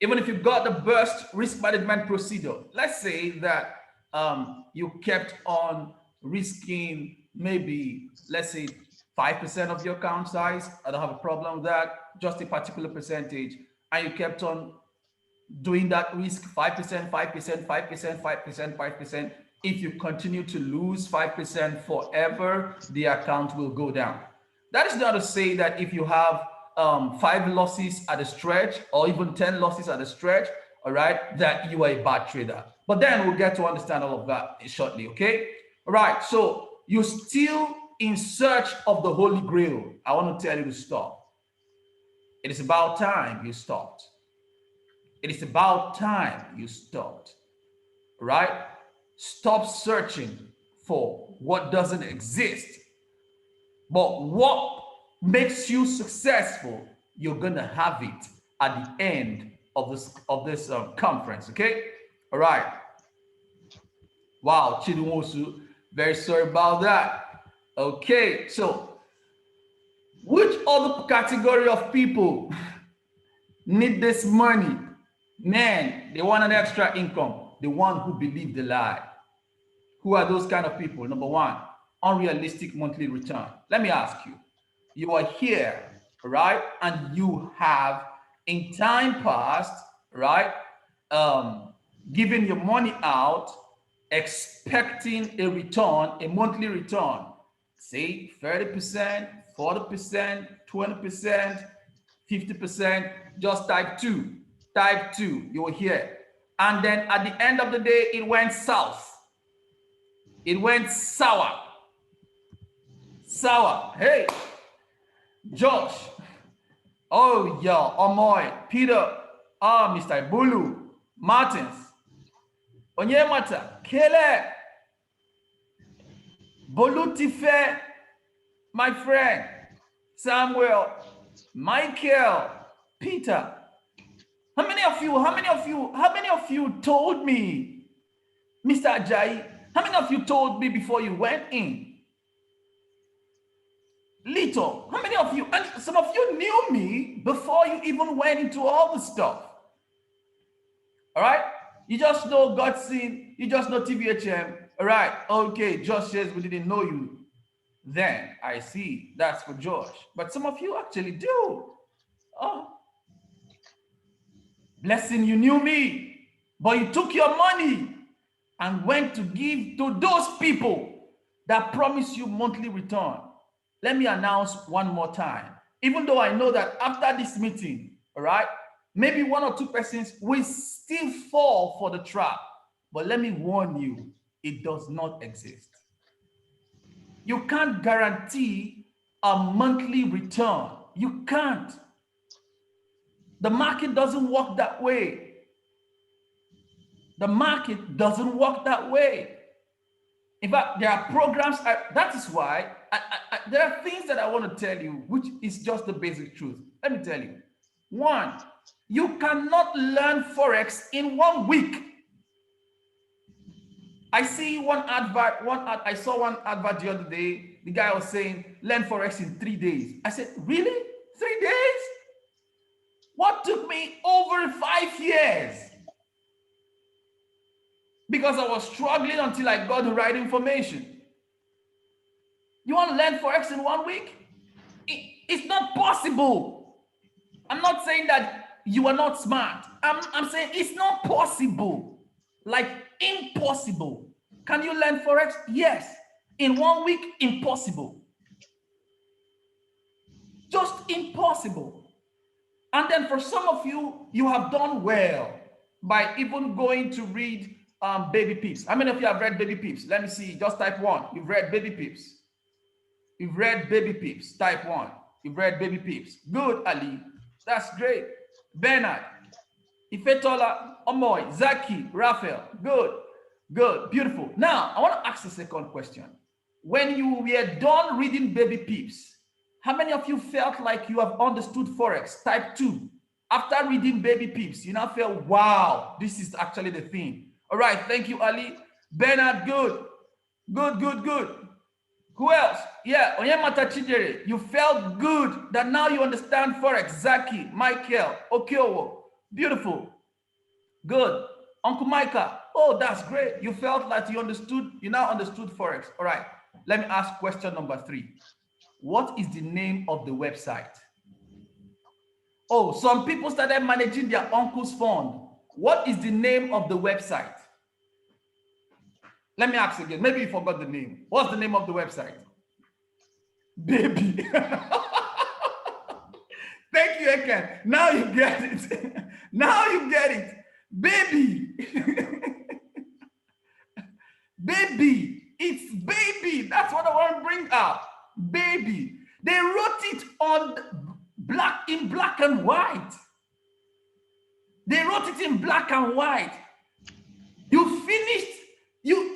even if you've got the best risk management procedure, let's say that you kept on risking maybe, let's say, 5% of your account size. I don't have a problem with that, just a particular percentage. And you kept on doing that risk 5%, 5%, 5%, 5%, 5%. If you continue to lose 5% forever, the account will go down. That is not to say that if you have five losses at a stretch or even 10 losses at a stretch, all right, that you are a bad trader. But then we'll get to understand all of that shortly, okay? All right, so you're still in search of the Holy Grail. I want to tell you to stop. It is about time you stopped. It is about time you stopped, right? Stop searching for what doesn't exist, but what makes you successful. You're gonna have it at the end of this conference. Okay, all right. Wow, Chidumosu, very sorry about that. Okay, so which other category of people need this money? Man, they want an extra income. The one who believe the lie. Who are those kind of people? Number one, unrealistic monthly return. Let me ask you, you are here, right? And you have in time past, right? Giving your money out, expecting a return, a monthly return, say 30%, 40%, 20%, 50%, just type two. Type two, you were here. And then at the end of the day, it went south. It went sour. Sour. Hey, Josh. Oh, yeah. Omoy. Peter. Mr. Bulu. Martins. Onyemata. Kele. Bolutife. My friend. Samuel. Michael. Peter. How many of you told me, Mr. Ajayi, how many of you told me before you went in? Little. How many of you, and some of you knew me before you even went into all the stuff. All right? You just know Godson, you just know TVHM. All right, okay, Josh says we didn't know you then. I see, that's for Josh. But some of you actually do. Oh, Blessing, you knew me, but you took your money and went to give to those people that promise you monthly return. Let me announce one more time. Even though I know that after this meeting, all right, maybe one or two persons will still fall for the trap. But let me warn you, it does not exist. You can't guarantee a monthly return. You can't. The market doesn't work that way. The market doesn't work that way. In fact, there are programs, that is why there are things that I want to tell you, which is just the basic truth. Let me tell you. One, you cannot learn Forex in 1 week. I see one advert, I saw one advert the other day. The guy was saying, learn Forex in 3 days. I said, really? 3 days? What took me over 5 years? Because I was struggling until I got the right information. You want to learn Forex in 1 week? It's not possible. I'm not saying that you are not smart. I'm saying it's not possible. Like impossible. Can you learn Forex? Yes. In 1 week, impossible. Just impossible. And then for some of you, you have done well by even going to read Baby Pips. How many of you have read Baby Pips? Let me see. Just type 1. You've read Baby Pips. You've read Baby Pips. Type 1. You've read Baby Pips. Good, Ali. That's great. Bernard. Ifetola. Omoy. Zaki. Raphael. Good. Good. Beautiful. Now, I want to ask the second question. When you were done reading Baby Pips, how many of you felt like you have understood Forex? Type 2. After reading Baby Pips, you now feel, wow, this is actually the thing. All right, thank you, Ali. Bernard, good. Good, good, good. Who else? Yeah, Onyemata Chijere, you felt good that now you understand Forex. Zaki, Michael, Okiowo. Beautiful. Good. Uncle Micah, oh, that's great. You felt like you now understood Forex. All right. Let me ask question number 3. What is the name of the website? Oh, some people started managing their uncle's fund. What is the name of the website? Let me ask again. Maybe you forgot the name. What's the name of the website? Baby. Thank you, Eken. Now you get it. Now you get it. Baby. Baby. It's baby. That's what I want to bring up. Baby. They wrote it on in black and white. They wrote it in black and white. You finished. You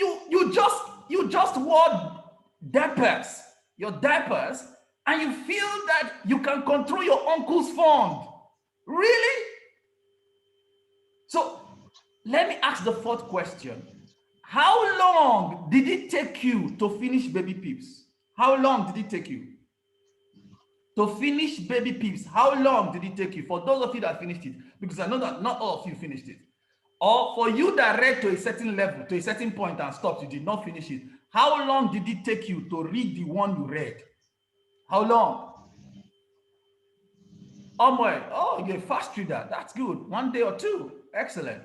just wore diapers. Your diapers, and you feel that you can control your uncle's fund. Really? So let me ask the 4th question. How long did it take you to finish Baby Pips? How long did it take you to finish Baby Pips? How long did it take you? For those of you that finished it, because I know that not all of you finished it. Or for you that read to a certain level, to a certain point and stopped, you did not finish it. How long did it take you to read the one you read? How long? Oh, you're a fast reader. That's good. 1 day or 2. Excellent.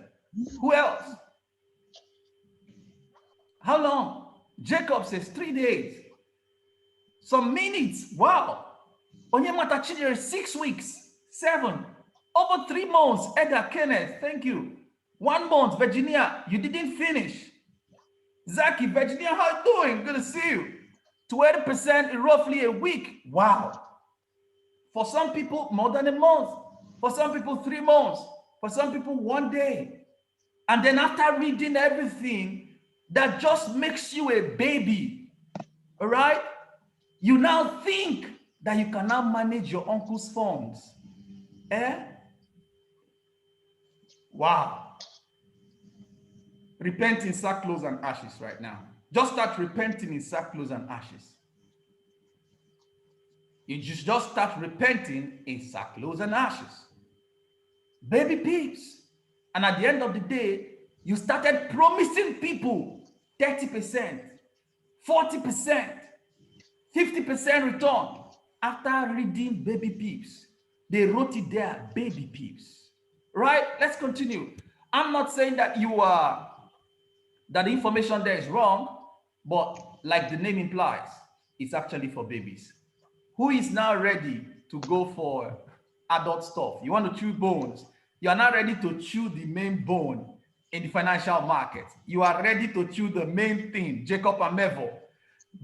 Who else? How long? Jacob says 3 days. Some minutes. Wow. Onyemata Chidere, 6 weeks. 7. Over 3 months. Edgar Kenneth, thank you. 1 month. Virginia, you didn't finish. Zaki, Virginia, how you doing? Good to see you. 20% in roughly a week. Wow. For some people, more than a month. For some people, 3 months. For some people, 1 day. And then after reading everything, that just makes you a baby. All right? You now think that you can now manage your uncle's funds. Eh? Wow. Repent in sackcloth and ashes right now. Just start repenting in sackcloth and ashes. You just start repenting in sackcloth and ashes. Baby Pips. And at the end of the day, you started promising people 30%, 40%, 50% return. After reading Baby Pips, they wrote it there, Baby Pips. Right? Let's continue. I'm not saying that that the information there is wrong, but like the name implies, it's actually for babies. Who is now ready to go for adult stuff? You want to chew bones. You are not ready to chew the main bone in the financial market. You are ready to chew the main thing, Jacob and Mevo.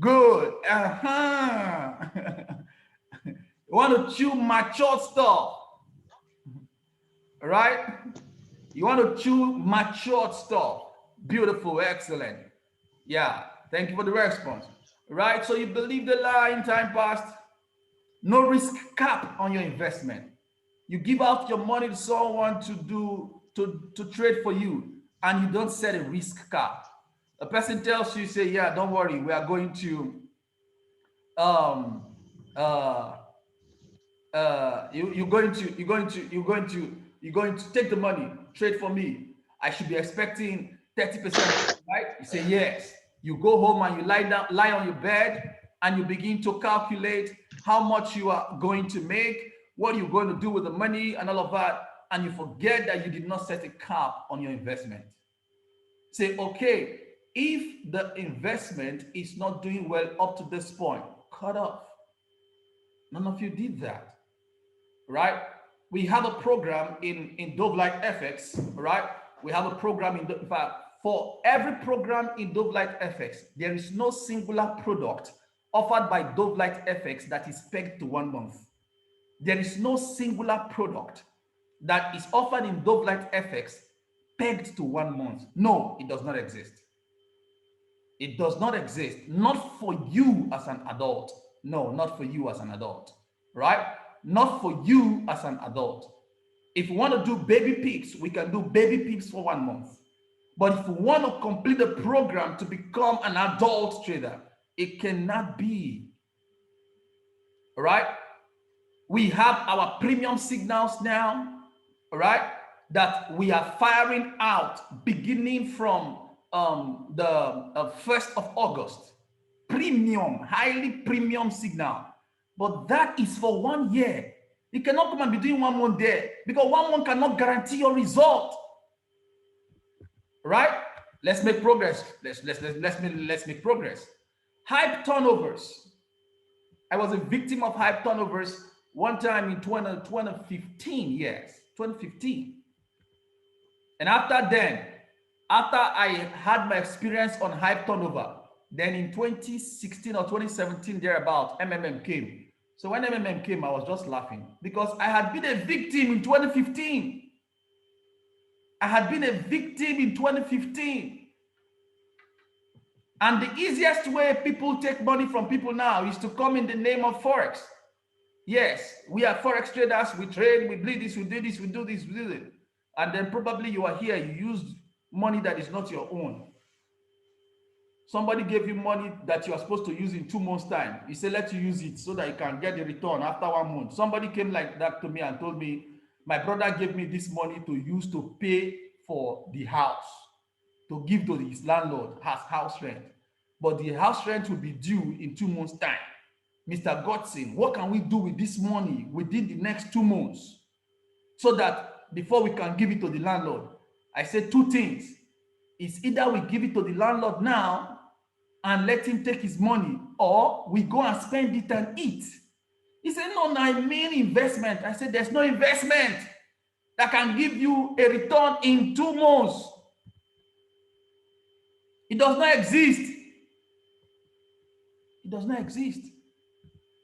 Good. You want to chew mature stuff, right? You want to chew mature stuff. Beautiful, excellent. Yeah, thank you for the response. Right, so you believe the lie in time past. No risk cap on your investment. You give out your money to someone to trade for you, and you don't set a risk cap. A person tells you, say, yeah, don't worry, we are going to you're going to take the money, trade for me. I should be expecting 30%, right? You say yes. You go home and you lie on your bed, and you begin to calculate how much you are going to make, what you're going to do with the money, and all of that, and you forget that you did not set a cap on your investment. Say, okay, if the investment is not doing well up to this point, cut off. None of you did that, right? We have a program in Dove Light FX, right? We have a program in fact, for every program in Dove Light FX, there is no singular product offered by Dove Light FX that is pegged to 1 month. There is no singular product that is offered in Dove Light FX pegged to 1 month. No, it does not exist. It does not exist. Not for you as an adult. No, not for you as an adult, right? Not for you as an adult. If you want to do baby pips, we can do baby pips for 1 month. But if you want to complete the program to become an adult trader, it cannot be. All right? We have our premium signals now. All right? that we are firing out beginning from the 1st of August. Premium, highly premium signal. But that is for 1 year. You cannot come and be doing 1 month there because 1 month cannot guarantee your result. Right? Let's make progress. Let's make progress. Hype turnovers. I was a victim of hype turnovers one time in 2015. Yes, 2015. And after I had my experience on hype turnover, then in 2016 or 2017, thereabout, MMM came. So when MMM came, I was just laughing because I had been a victim in 2015. I had been a victim in 2015. And the easiest way people take money from people now is to come in the name of Forex. Yes, we are Forex traders, we trade, we do this, we do this, we do this, we do it. And then probably you are here, you used money that is not your own. Somebody gave you money that you are supposed to use in 2 months' time. You say, let you use it so that you can get the return after 1 month. Somebody came like that to me and told me, my brother gave me this money to use to pay for the house, to give to his landlord as house rent. But the house rent will be due in 2 months' time. Mr. Godson, what can we do with this money within the next 2 months so that before we can give it to the landlord? I said 2 things. It's either we give it to the landlord now and let him take his money, or we go and spend it and eat. He said, no, I mean investment. I said, there's no investment that can give you a return in 2 months. It does not exist. It does not exist.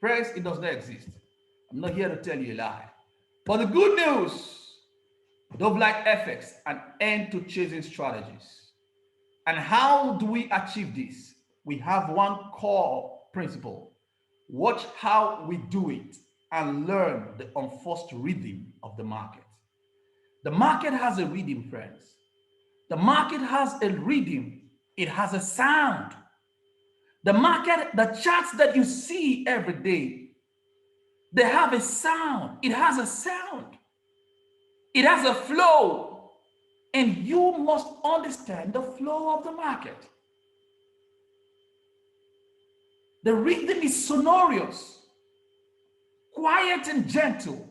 Friends, it does not exist. I'm not here to tell you a lie. But the good news, Dove like FX, an end to chasing strategies. And how do we achieve this? We have one core principle. Watch how we do it and learn the unforced rhythm of the market. The market has a rhythm, friends. The market has a rhythm. It has a sound. The market, the charts that you see every day, they have a sound. It has a sound. It has a flow. And you must understand the flow of the market. The rhythm is sonorous, quiet and gentle,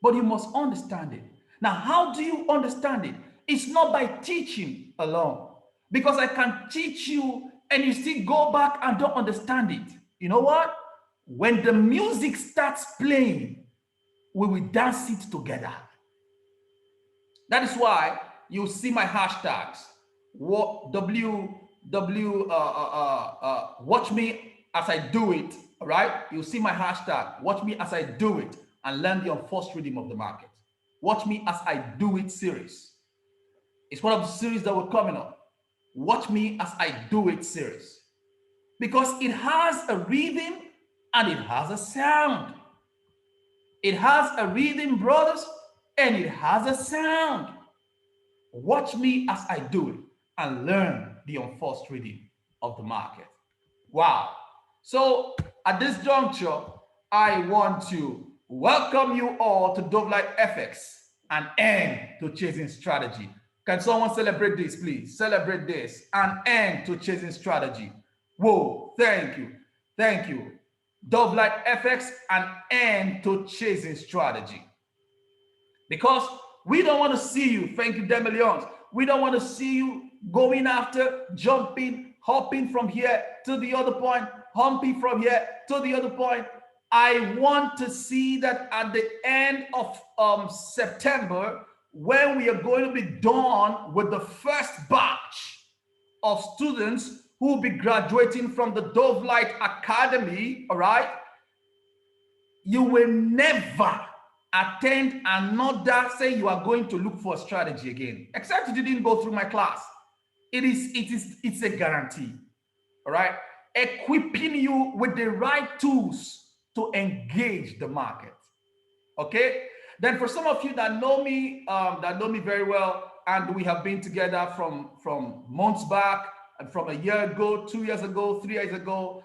but you must understand it. Now, how do you understand it? It's not by teaching alone, because I can teach you and you still go back and don't understand it. You know what? When the music starts playing, we will dance it together. That is why you see my hashtags. Watch me as I do it. All right, you see my hashtag. Watch me as I do it and learn the unforced rhythm of the market. Watch me as I do it series. It's one of the series that we're coming up. Watch me as I do it series, because it has a rhythm and it has a sound. It has a rhythm, brothers, and it has a sound. Watch me as I do it and learn the unforced rhythm of the market. Wow. So at this juncture, I want to welcome you all to Dove Light FX, an end to chasing strategy. Can someone celebrate this, please? Celebrate this. An end to chasing strategy. Whoa, thank you. Thank you. Dove Light FX, an end to chasing strategy. Because we don't want to see you, thank you, Demillions. We don't want to see you going after, jumping, hopping from here to the other point, humping from here to the other point. I want to see that at the end of September, when we are going to be done with the first batch of students who will be graduating from the Dove Light Academy, all right, you will never attend another, say you are going to look for a strategy again, except you didn't go through my class. It's a guarantee, all right? Equipping you with the right tools to engage the market, okay? Then for some of you that know me very well, and we have been together from months back, and from a year ago, 2 years ago, 3 years ago,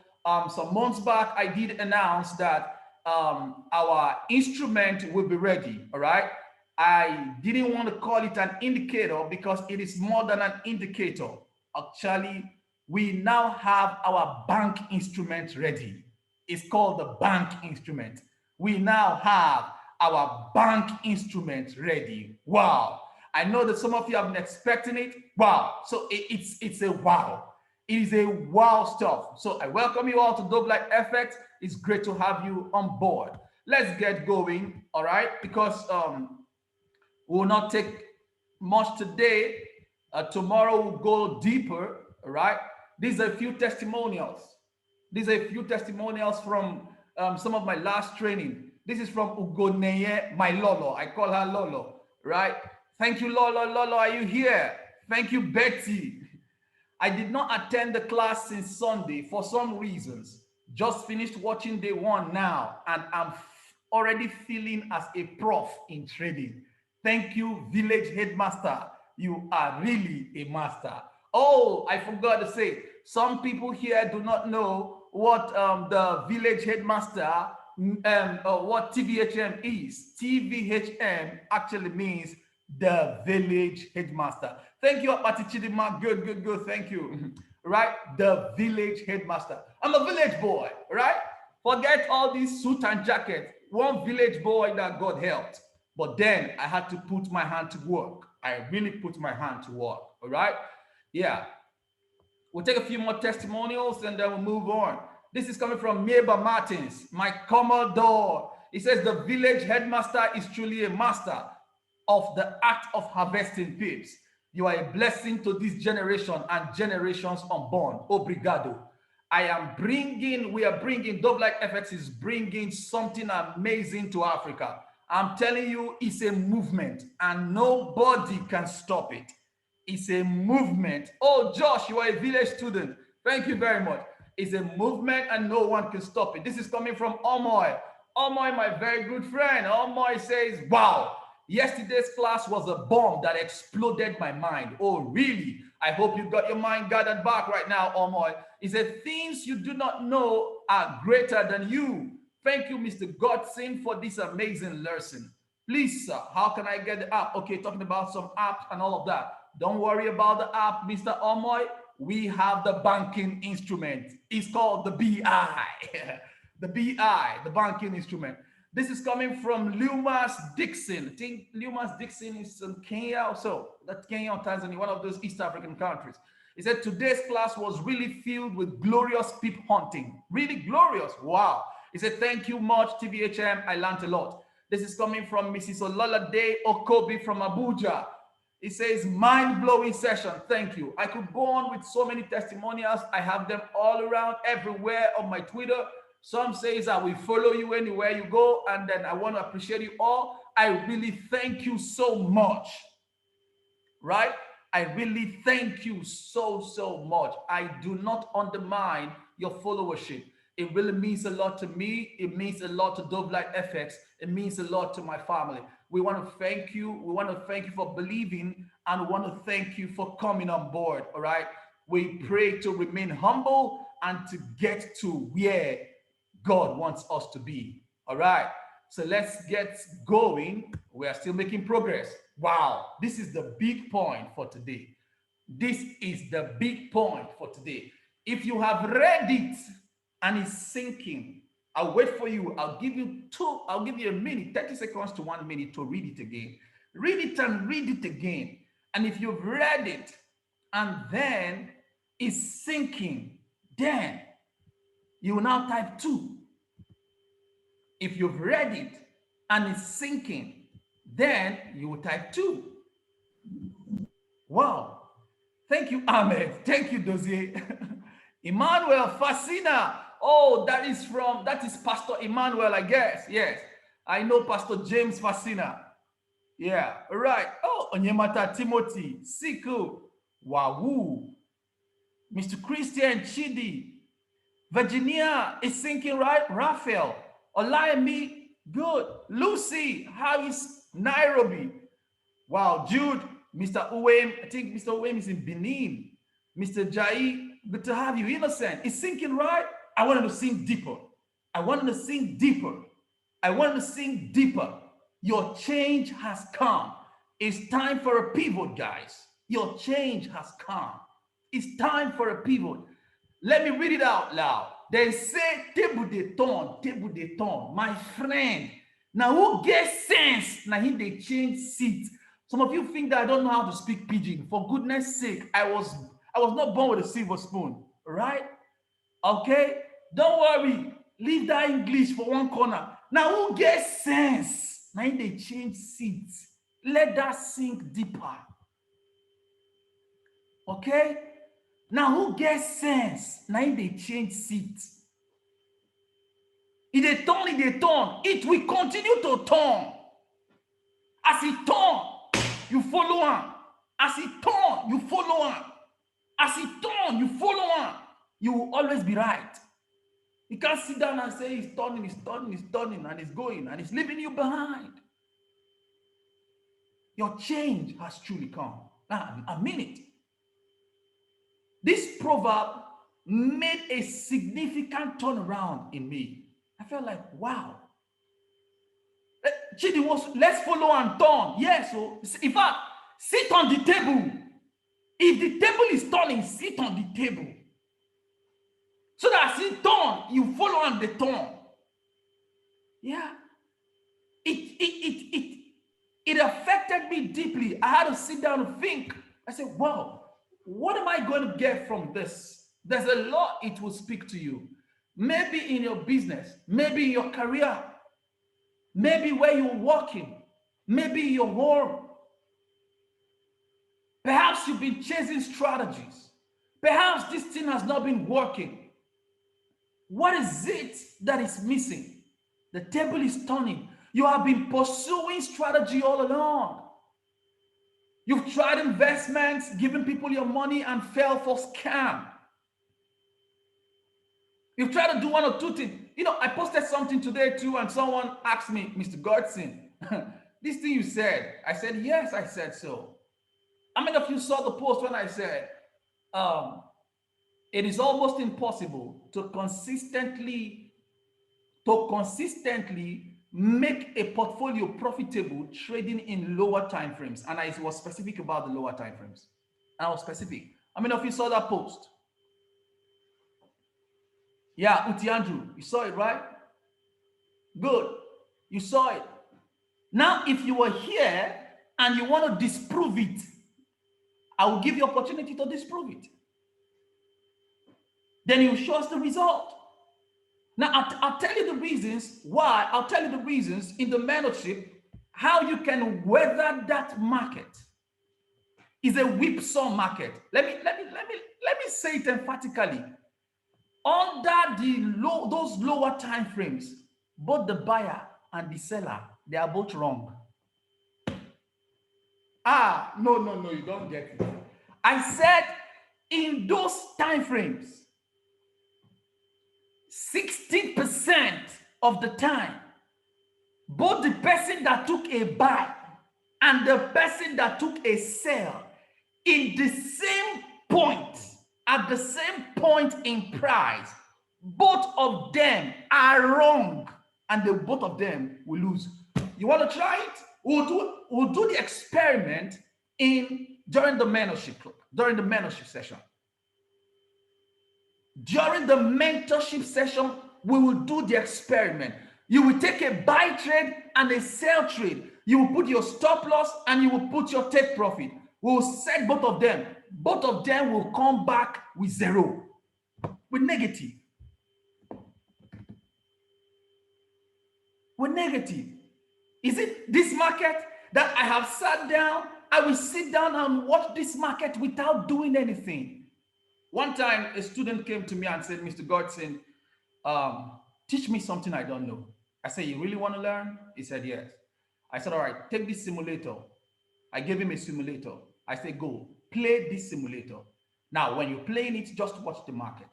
some months back, I did announce that our instrument will be ready, all right? I didn't want to call it an indicator because it is more than an indicator. Actually, we now have our bank instrument ready. It's called the bank instrument. We now have our bank instrument ready. Wow. I know that some of you have been expecting it. Wow. So it's a wow. It is a wow stuff. So I welcome you all to Dope Like FX. It's great to have you on board. Let's get going, all right? Because we will not take much today. Tomorrow we'll go deeper, all right? These are a few testimonials. These are a few testimonials from some of my last training. This is from Ugoneye, my Lolo. I call her Lolo, right? Thank you, Lolo. Lolo, are you here? Thank you, Betty. I did not attend the class since Sunday for some reasons. Just finished watching day one now, and I'm already feeling as a prof in trading. Thank you, village headmaster. You are really a master. Oh, I forgot to say, some people here do not know what the village headmaster, what TVHM is. TVHM actually means the village headmaster. Thank you, Apati Chidima. Good, good, good. Thank you. Right? The village headmaster. I'm a village boy, right? Forget all these suit and jacket. One village boy that God helped. But then I had to put my hand to work. I really put my hand to work. All right? Yeah. We'll take a few more testimonials and then we'll move on. This is coming from Meba Martins, my Commodore. He says the village headmaster is truly a master of the act of harvesting pips. You are a blessing to this generation and generations unborn. Obrigado. We are bringing, Dove Like FX is bringing something amazing to Africa. I'm telling you, it's a movement and nobody can stop it. It's a movement. Oh, Josh, you are a village student. Thank you very much. It's a movement and no one can stop it. This is coming from Omoy. Omoy, my very good friend. Omoy says, wow, yesterday's class was a bomb that exploded my mind. Oh, really? I hope you got your mind gathered back right now, Omoy. He said, things you do not know are greater than you. Thank you, Mr. Godson, for this amazing lesson. Please, sir, how can I get the app? Okay, talking about some apps and all of that. Don't worry about the app, Mr. Omoy. We have the banking instrument. It's called the BI. The BI, the banking instrument. This is coming from Lumas Dixon. I think Lumas Dixon is in Kenya also. That's Kenya or Tanzania, one of those East African countries. He said, today's class was really filled with glorious peep hunting. Really glorious. Wow. He said, thank you much, TVHM. I learned a lot. This is coming from Mrs. Ololade Okobi from Abuja. It says, mind-blowing session. Thank you. I could go on with so many testimonials. I have them all around everywhere on my Twitter. Some says I will follow you anywhere you go. And then I want to appreciate you all. I really thank you so much. Right? I really thank you so, so much. I do not undermine your followership. It really means a lot to me. It means a lot to Dove Like FX. It means a lot to my family. We want to thank you. We want to thank you for believing, and we want to thank you for coming on board. All right. We pray to remain humble and to get to where God wants us to be. All right. So let's get going. We are still making progress. Wow. This is the big point for today. This is the big point for today. If you have read it and it's sinking, I'll wait for you. I'll give you a minute, 30 seconds to 1 minute to read it again. Read it and read it again. And if you've read it and then it's sinking, then you will now type 2. If you've read it and it's sinking, then you will type 2. Wow. Thank you, Ahmed. Thank you, Dozier. Emmanuel Fascina. Oh, that is Pastor Emmanuel, I guess. Yes. I know Pastor James Fascina. Yeah. All right. Oh, Onyemata Timothy. Siku. Wahoo. Mr. Christian Chidi. Virginia is sinking, right? Raphael. Olayemi. Good. Lucy. How is Nairobi? Wow. Jude. Mr. Uwem. I think Mr. Uwem is in Benin. Mr. Jai. Good to have you. Innocent. It's sinking, right? I wanted to sink deeper. I wanted to sink deeper. I wanted to sink deeper. Your change has come. It's time for a pivot, guys. Your change has come. It's time for a pivot. Let me read it out loud. They say, table de ton. My friend. Now, who gets sense? Now, he they change seats. Some of you think that I don't know how to speak pidgin. For goodness sake, I was not born with a silver spoon, right? Okay? Don't worry. Leave that English for one corner. Now, who gets sense? Now, they change seats. Let that sink deeper. Okay? Now, who gets sense? Now, they change seats. It they turn. It will continue to turn. As it turn, you follow on. As it turn, you follow on. As it turn, you follow on. You will always be right. You can't sit down and say it's turning, and it's going, and it's leaving you behind. Your change has truly come. Now, I mean it. This proverb made a significant turnaround in me. I felt like, wow. Chidi was, let's follow and turn. Yes, so in fact, sit on the table. If the table is turning, sit on the table. So that as it turn, you follow on the turn. Yeah. It affected me deeply. I had to sit down and think. I said, wow, what am I going to get from this? There's a lot it will speak to you. Maybe in your business, maybe in your career, maybe where you're working, maybe in your home. Perhaps you've been chasing strategies. Perhaps this thing has not been working. What is it that is missing? The table is turning. You have been pursuing strategy all along. You've tried investments, giving people your money and fell for scam. You've tried to do one or two things. You know, I posted something today too, and someone asked me, Mr. Godson, this thing you said. I said, yes, I said so. How many of you saw the post when I said, it is almost impossible to consistently make a portfolio profitable trading in lower time frames? And I was specific about the lower time frames. I was specific. How many of you saw that post? Yeah, Uti Andrew, you saw it, right? Good. You saw it. Now, if you were here and you want to disprove it, I will give you opportunity to disprove it. Then you show us the result. Now, I'll tell you the reasons why. I'll tell you the reasons in the mentorship how you can weather that market. Is a whipsaw market. Let me say it emphatically. Under those lower time frames, both the buyer and the seller, they are both wrong. No, you don't get it. I said in those time frames, 60% of the time, both the person that took a buy and the person that took a sell in the same point, at the same point in price, both of them are wrong, and both of them will lose. You want to try it? We'll do the experiment during the mentorship session. During the mentorship session, we will do the experiment. You will take a buy trade and a sell trade. You will put your stop loss and you will put your take profit. We will set both of them. Both of them will come back with zero, with negative. With negative. Is it this market that I have sat down? I will sit down and watch this market without doing anything. One time, a student came to me and said, Mr. Godson, teach me something I don't know. I said, you really want to learn? He said, yes. I said, all right, take this simulator. I gave him a simulator. I said, go, play this simulator. Now, when you're playing it, just watch the market.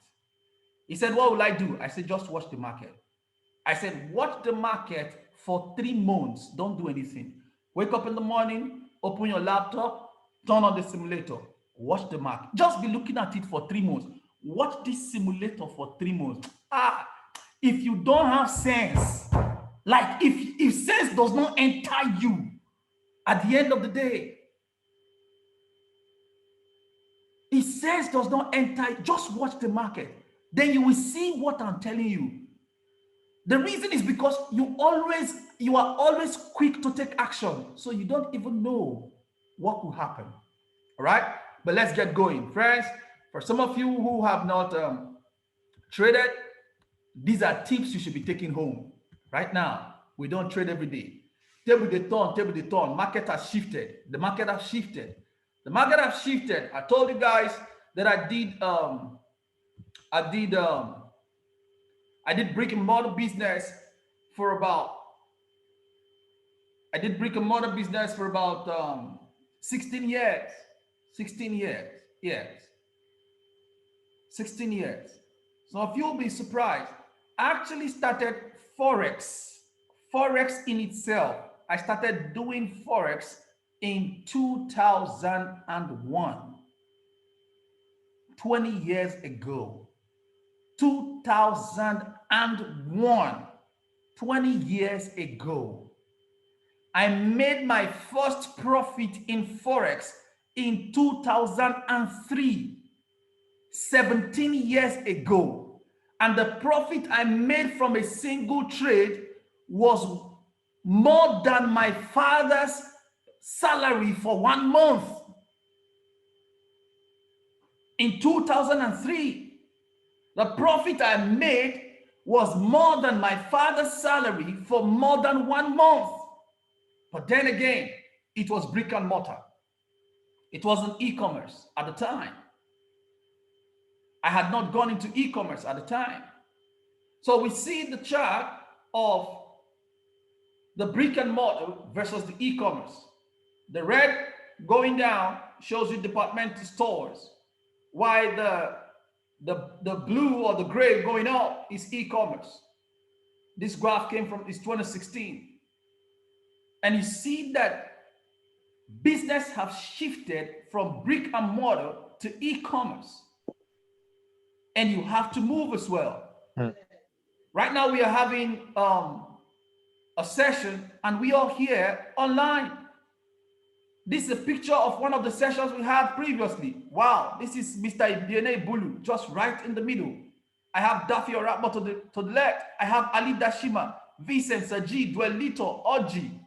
He said, what will I do? I said, just watch the market. I said, watch the market for 3 months. Don't do anything. Wake up in the morning, open your laptop, turn on the simulator, watch the market. Just be looking at it for 3 months. Watch this simulator for 3 months. If you don't have sense, Like if sense does not enter you at the end of the day, if sense does not enter, just watch the market. Then you will see what I'm telling you. The reason is because you are always quick to take action, so you don't even know what will happen. All right, but let's get going, friends. For some of you who have not traded, these are tips you should be taking home right now. We don't trade every day. Table the turn. Market has shifted. The market has shifted. The market has shifted. I told you guys that I did I did brick and mortar business for about I did brick and mortar business for about 16 years. 16 years. Yes. 16 years. So if you'll be surprised, I actually started Forex. Forex in itself. I started doing Forex in 2001, 20 years ago. 2001, 20 years ago. I made my first profit in Forex in 2003, 17 years ago. And the profit I made from a single trade was more than my father's salary for 1 month. In 2003, the profit I made was more than my father's salary for more than 1 month. But then again, it was brick and mortar. It wasn't e-commerce at the time. I had not gone into e-commerce at the time. So we see the chart of the brick and mortar versus the e-commerce. The red going down shows you departmental stores, while the blue or the gray going up is e-commerce. This graph came from is 2016. And you see that business have shifted from brick and mortar to e-commerce. And you have to move as well. Right now we are having a session and we are here online. This is a picture of one of the sessions we had previously. Wow, this is Mr. Ibiene Bulu, just right in the middle. I have Daffy Orabo to the left. I have Ali Dashima, Vincent Saji, Dwelito, Oji.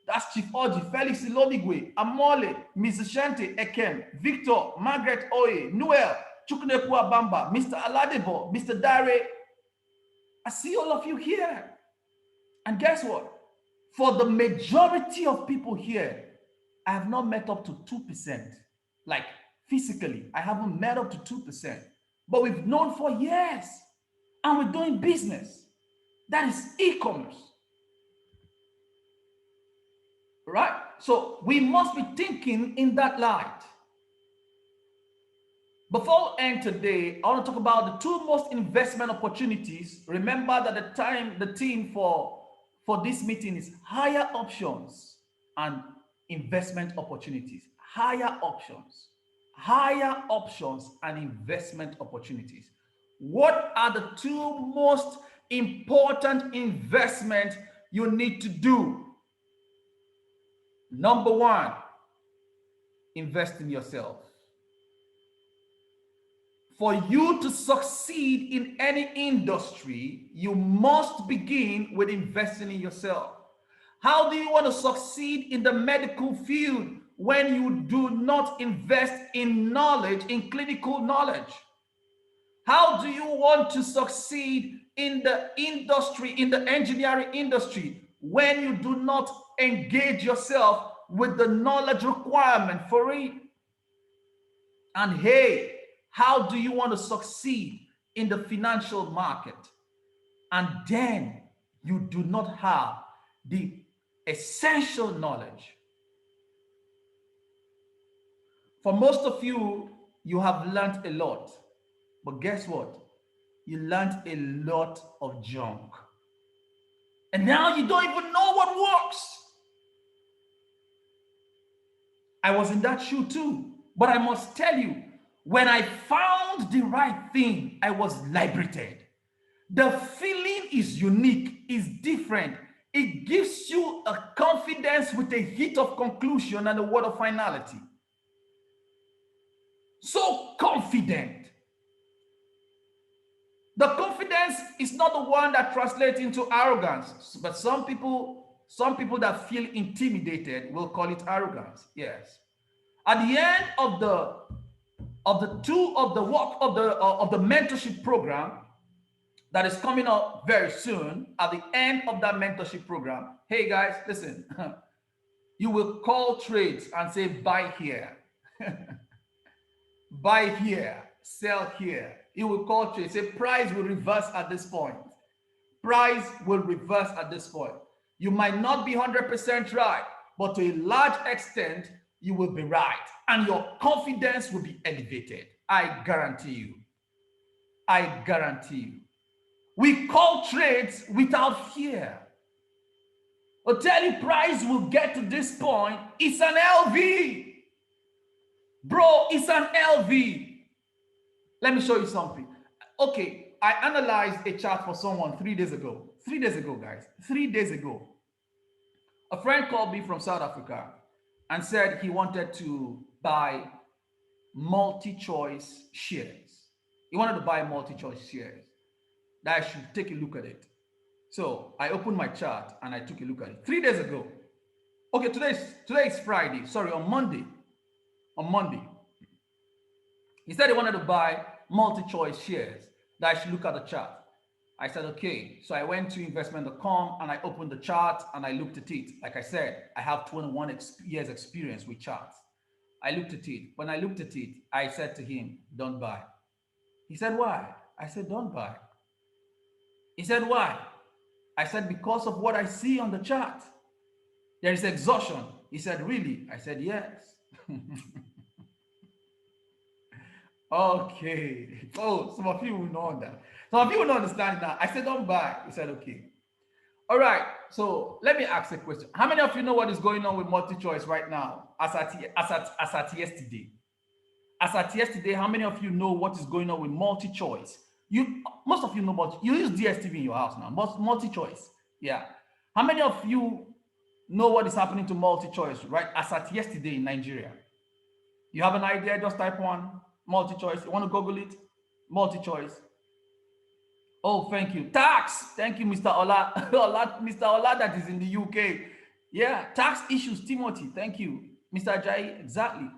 That's Chief Oji, Felix Ilomigwe, Amole, Mrs. Shante, Ekem, Victor, Margaret Oye, Noel, Chukunekua Bamba, Mr. Aladebo, Mr. Dare. I see all of you here. And guess what? For the majority of people here, I have not met up to 2%. Like physically, I haven't met up to 2%. But we've known for years. And we're doing business. That is e-commerce. Right? So we must be thinking in that light. Before we end today, I want to talk about the two most investment opportunities. Remember that the theme for this meeting is higher options and investment opportunities. Higher options and investment opportunities. What are the two most important investments you need to do? Number one, invest in yourself. For you to succeed in any industry, you must begin with investing in yourself. How do you want to succeed in the medical field when you do not invest in knowledge, in clinical knowledge? How do you want to succeed in the industry, in the engineering industry, when you do not engage yourself with the knowledge requirement for it? And hey, how do you want to succeed in the financial market? And then you do not have the essential knowledge. For most of you, you have learned a lot. But guess what? You learned a lot of junk. And now you don't even know what works. I was in that shoe too. But I must tell you, when I found the right thing, I was liberated. The feeling is unique, is different. It gives you a confidence with a hit of conclusion and a word of finality. So confident. The confidence is not the one that translates into arrogance, but some people that feel intimidated will call it arrogance. Yes. At the end of the mentorship program that is coming up very soon, at the end of that mentorship program, hey guys, listen, you will call trades and say buy here, buy here, sell here. You will call trades, say price will reverse at this point. Price will reverse at this point. You might not be 100% right, but to a large extent, you will be right. And your confidence will be elevated. I guarantee you. I guarantee you. We call trades without fear. I'll tell you, price will get to this point. It's an LV. Bro, it's an LV. Let me show you something. Okay, I analyzed a chart for someone 3 days ago. 3 days ago, guys. 3 days ago. A friend called me from South Africa and said he wanted to buy multi-choice shares. He wanted to buy multi-choice shares. That I should take a look at it. So I opened my chart and I took a look at it 3 days ago. Okay, today is Friday. Sorry, on Monday. On Monday. He said he wanted to buy multi-choice shares. That I should look at the chart. I said, okay. So I went to investment.com and I opened the chart and I looked at it. Like I said, I have 21 years experience with charts. I looked at it. When I looked at it, I said to him, don't buy. He said, why? I said, don't buy. He said, why? I said, because of what I see on the chart. There is exhaustion. He said, really? I said, yes. Okay. Oh, some of you will know that. Some of you will not understand that. I said, don't buy. He said, okay. All right. So let me ask a question. How many of you know what is going on with multi-choice right now? As at yesterday. As at yesterday, how many of you know what is going on with multi-choice? Most of you know, but you use DSTV in your house now. Multi-choice. Yeah. How many of you know what is happening to multi-choice, right? As at yesterday in Nigeria. You have an idea? Just type one. Multi-choice. You want to Google it? Multi-choice. Oh, thank you. Tax. Thank you, Mr. Ola. Mr. Ola that is in the UK. Yeah, tax issues, Timothy. Thank you. Mr. Ajayi, exactly.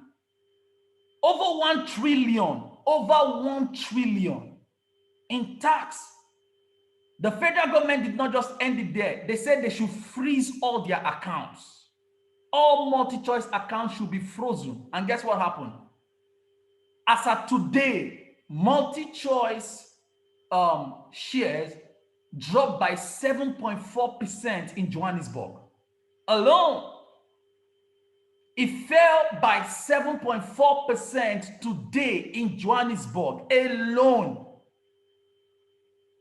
Over 1 trillion in tax. The federal government did not just end it there. They said they should freeze all their accounts. All multi-choice accounts should be frozen. And guess what happened? As of today, multi-choice shares dropped by 7.4% in Johannesburg alone. It fell by 7.4% today in Johannesburg alone.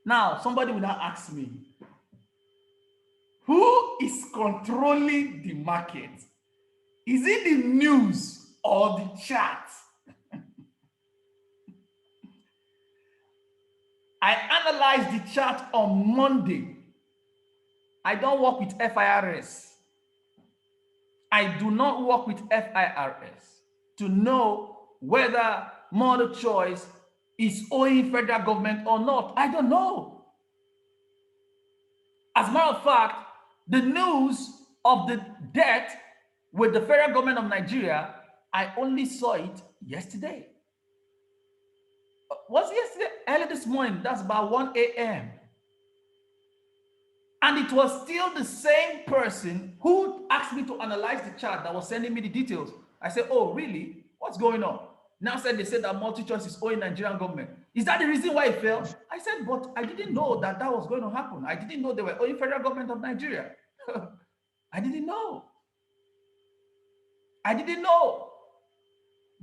Now, somebody will now ask me, who is controlling the market? Is it the news or the chart? I analyzed the chart on Monday. I don't work with FIRS. I do not work with FIRS to know whether multi-choice is owing federal government or not. I don't know. As a matter of fact, the news of the debt with the federal government of Nigeria, I only saw it yesterday. Was it yesterday? Early this morning, that's about 1 a.m. And it was still the same person who asked me to analyze the chart that was sending me the details. I said, oh, really? What's going on? Now they said that multi-choice is owing Nigerian government. Is that the reason why it fell? I said, but I didn't know that was going to happen. I didn't know they were owing federal government of Nigeria. I didn't know. I didn't know.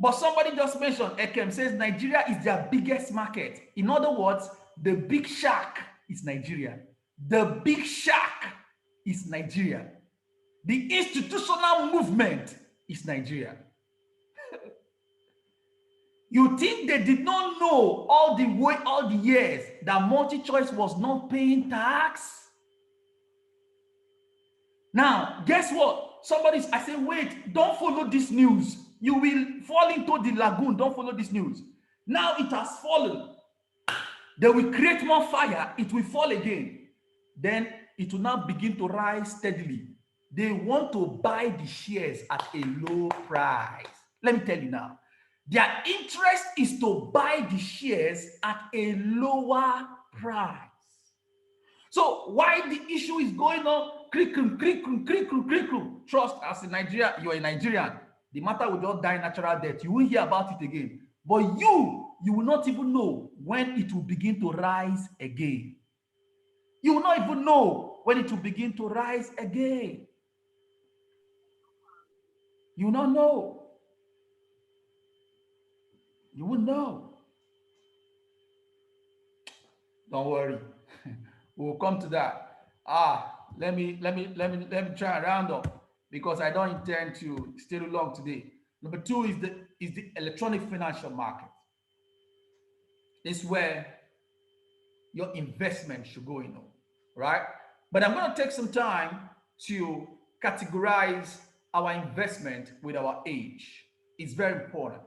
But somebody just mentioned, Ekem says Nigeria is their biggest market. In other words, the big shark is Nigeria. The big shark is Nigeria. The institutional movement is Nigeria. You think they did not know all the years that MultiChoice was not paying tax? Now, guess what? I say, wait, don't follow this news. You will fall into the lagoon. Don't follow this news. Now it has fallen. They will create more fire. It will fall again. Then it will now begin to rise steadily. They want to buy the shares at a low price. Let me tell you now. Their interest is to buy the shares at a lower price. So why the issue is going on, trust, as in Nigeria, you're a Nigerian. The matter will just die natural death. You won't hear about it again. But you will not even know when it will begin to rise again. You will not even know when it will begin to rise again. You will not know. You will know. Don't worry. We'll come to that. Let me try and round up because I don't intend to stay too long today. Number two is the electronic financial market. It's where your investment should go in, right? But I'm going to take some time to categorize our investment with our age. It's very important.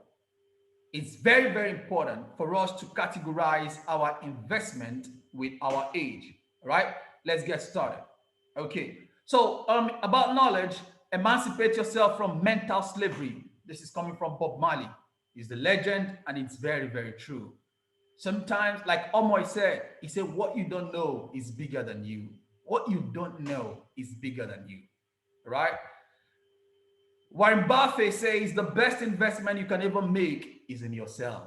It's very, very important for us to categorize our investment with our age, right? Let's get started. Okay. So, about knowledge, emancipate yourself from mental slavery. This is coming from Bob Marley. He's the legend, and it's very, very true. Sometimes, like Omoy said, he said, what you don't know is bigger than you. What you don't know is bigger than you, right? Warren Buffett says the best investment you can ever make is in yourself.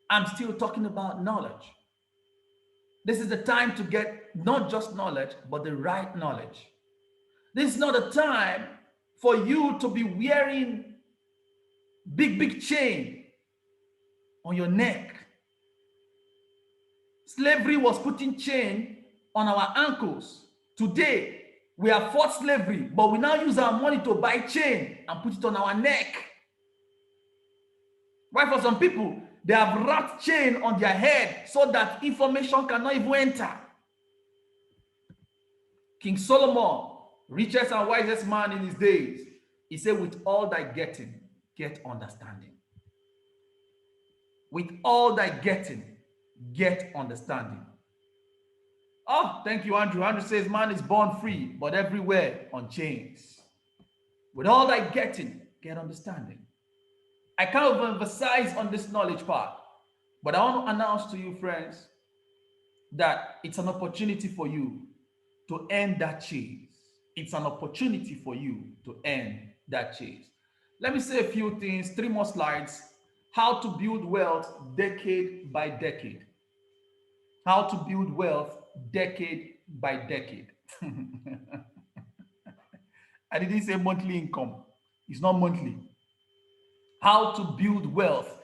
I'm still talking about knowledge. This is the time to get not just knowledge, but the right knowledge. This is not a time for you to be wearing big chain on your neck. Slavery was putting chain on our ankles. Today, we have fought slavery, but we now use our money to buy chain and put it on our neck. Why for some people, they have wrapped chain on their head so that information cannot even enter. King Solomon, richest and wisest man in his days, he said, with all thy getting, get understanding. With all thy getting, get understanding. Oh, thank you, Andrew. Andrew says, man is born free, but everywhere on chains. With all thy getting, get understanding. I kind of emphasize on this knowledge part, but I want to announce to you, friends, that it's an opportunity for you to end that chase. It's an opportunity for you to end that chase. Let me say a few things, 3 more slides. How to build wealth decade by decade. How to build wealth decade by decade. I didn't say monthly income. It's not monthly. How to build wealth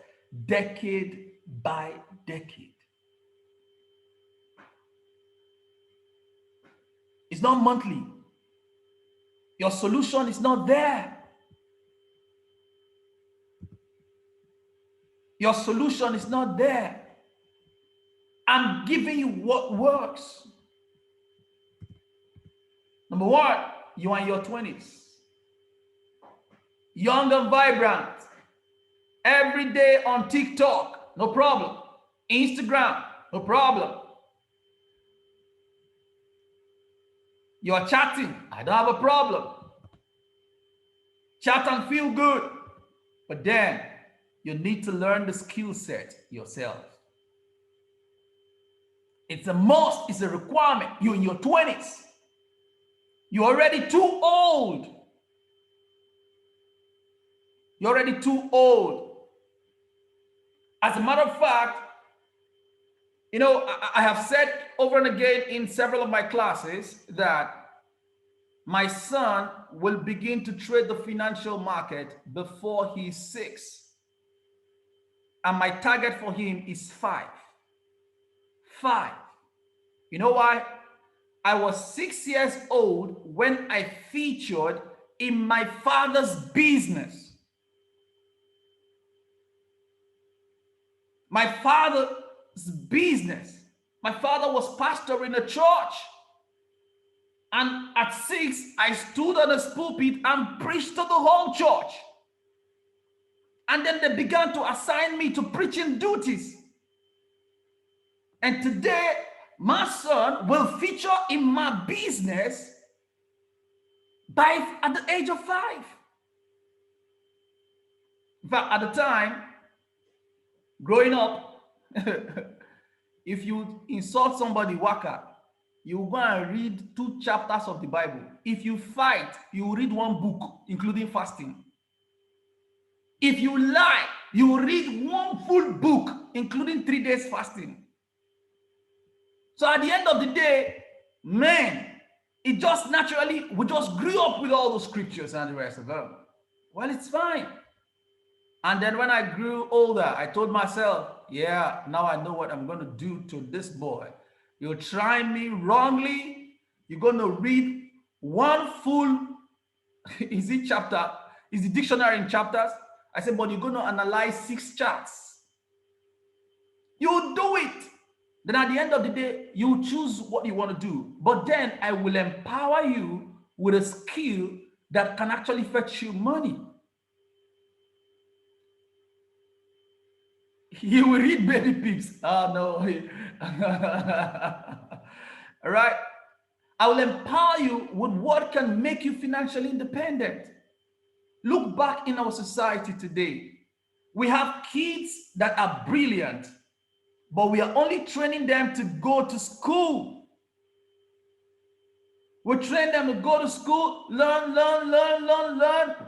decade by decade. It's not monthly. Your solution is not there. Your solution is not there. I'm giving you what works. Number 1, you are in your 20s. Young and vibrant. Every day on TikTok, no problem. Instagram, no problem. You're chatting, I don't have a problem. Chat and feel good. But then you need to learn the skill set yourself. It's a must, it's a requirement. You're in your 20s. You're already too old. You're already too old. As a matter of fact, you know, I have said over and again in several of my classes that my son will begin to trade the financial market before he's 6. And my target for him is 5. 5. You know why? I was 6 years old when I featured in my father's business. My father's business. My father was pastoring a church. And at 6, I stood on a pulpit and preached to the whole church. And then they began to assign me to preaching duties. And today, my son will feature in my business at the age of 5. In fact, at the time, growing up, if you insult somebody, waka, you go and read 2 chapters of the Bible. If you fight, you read 1 book, including fasting. If you lie, you read 1 full book, including 3 days fasting. So at the end of the day, man, it just naturally, we just grew up with all those scriptures and the rest of them. Well, it's fine. And then when I grew older, I told myself, yeah, now I know what I'm going to do to this boy. You're trying me wrongly. You're going to read 1 full, is the dictionary in chapters? I said, but you're going to analyze 6 charts. You do it. Then at the end of the day, you choose what you want to do. But then I will empower you with a skill that can actually fetch you money. You will read baby pips. Oh, no. All right. I will empower you with what can make you financially independent. Look back in our society today. We have kids that are brilliant, but we are only training them to go to school. We train them to go to school, learn,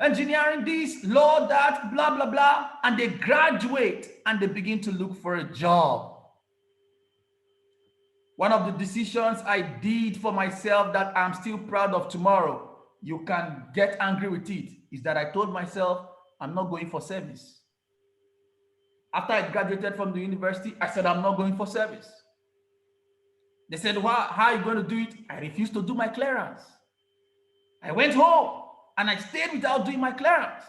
engineering this, law that, blah, blah, blah, and they graduate and they begin to look for a job. One of the decisions I did for myself that I'm still proud of tomorrow, you can get angry with it, is that I told myself, I'm not going for service. After I graduated from the university, I said, I'm not going for service. They said, how are you going to do it? I refused to do my clearance. I went home and I stayed without doing my clearance.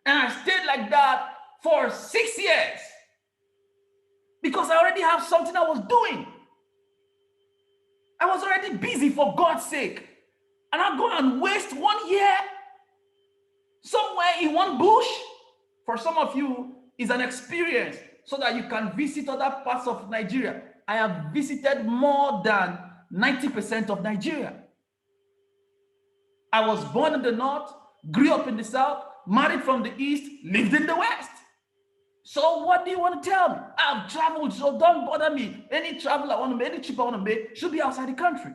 And I stayed like that for 6 years because I already have something I was doing. I was already busy, for God's sake. And I go and waste 1 year somewhere in one bush. For some of you, is an experience so that you can visit other parts of Nigeria. I have visited more than 90% of Nigeria. I was born in the north, grew up in the south, married from the east, lived in the west. So what do you want to tell me? I've traveled, so don't bother me. Any travel I want to make, any trip I want to make should be outside the country.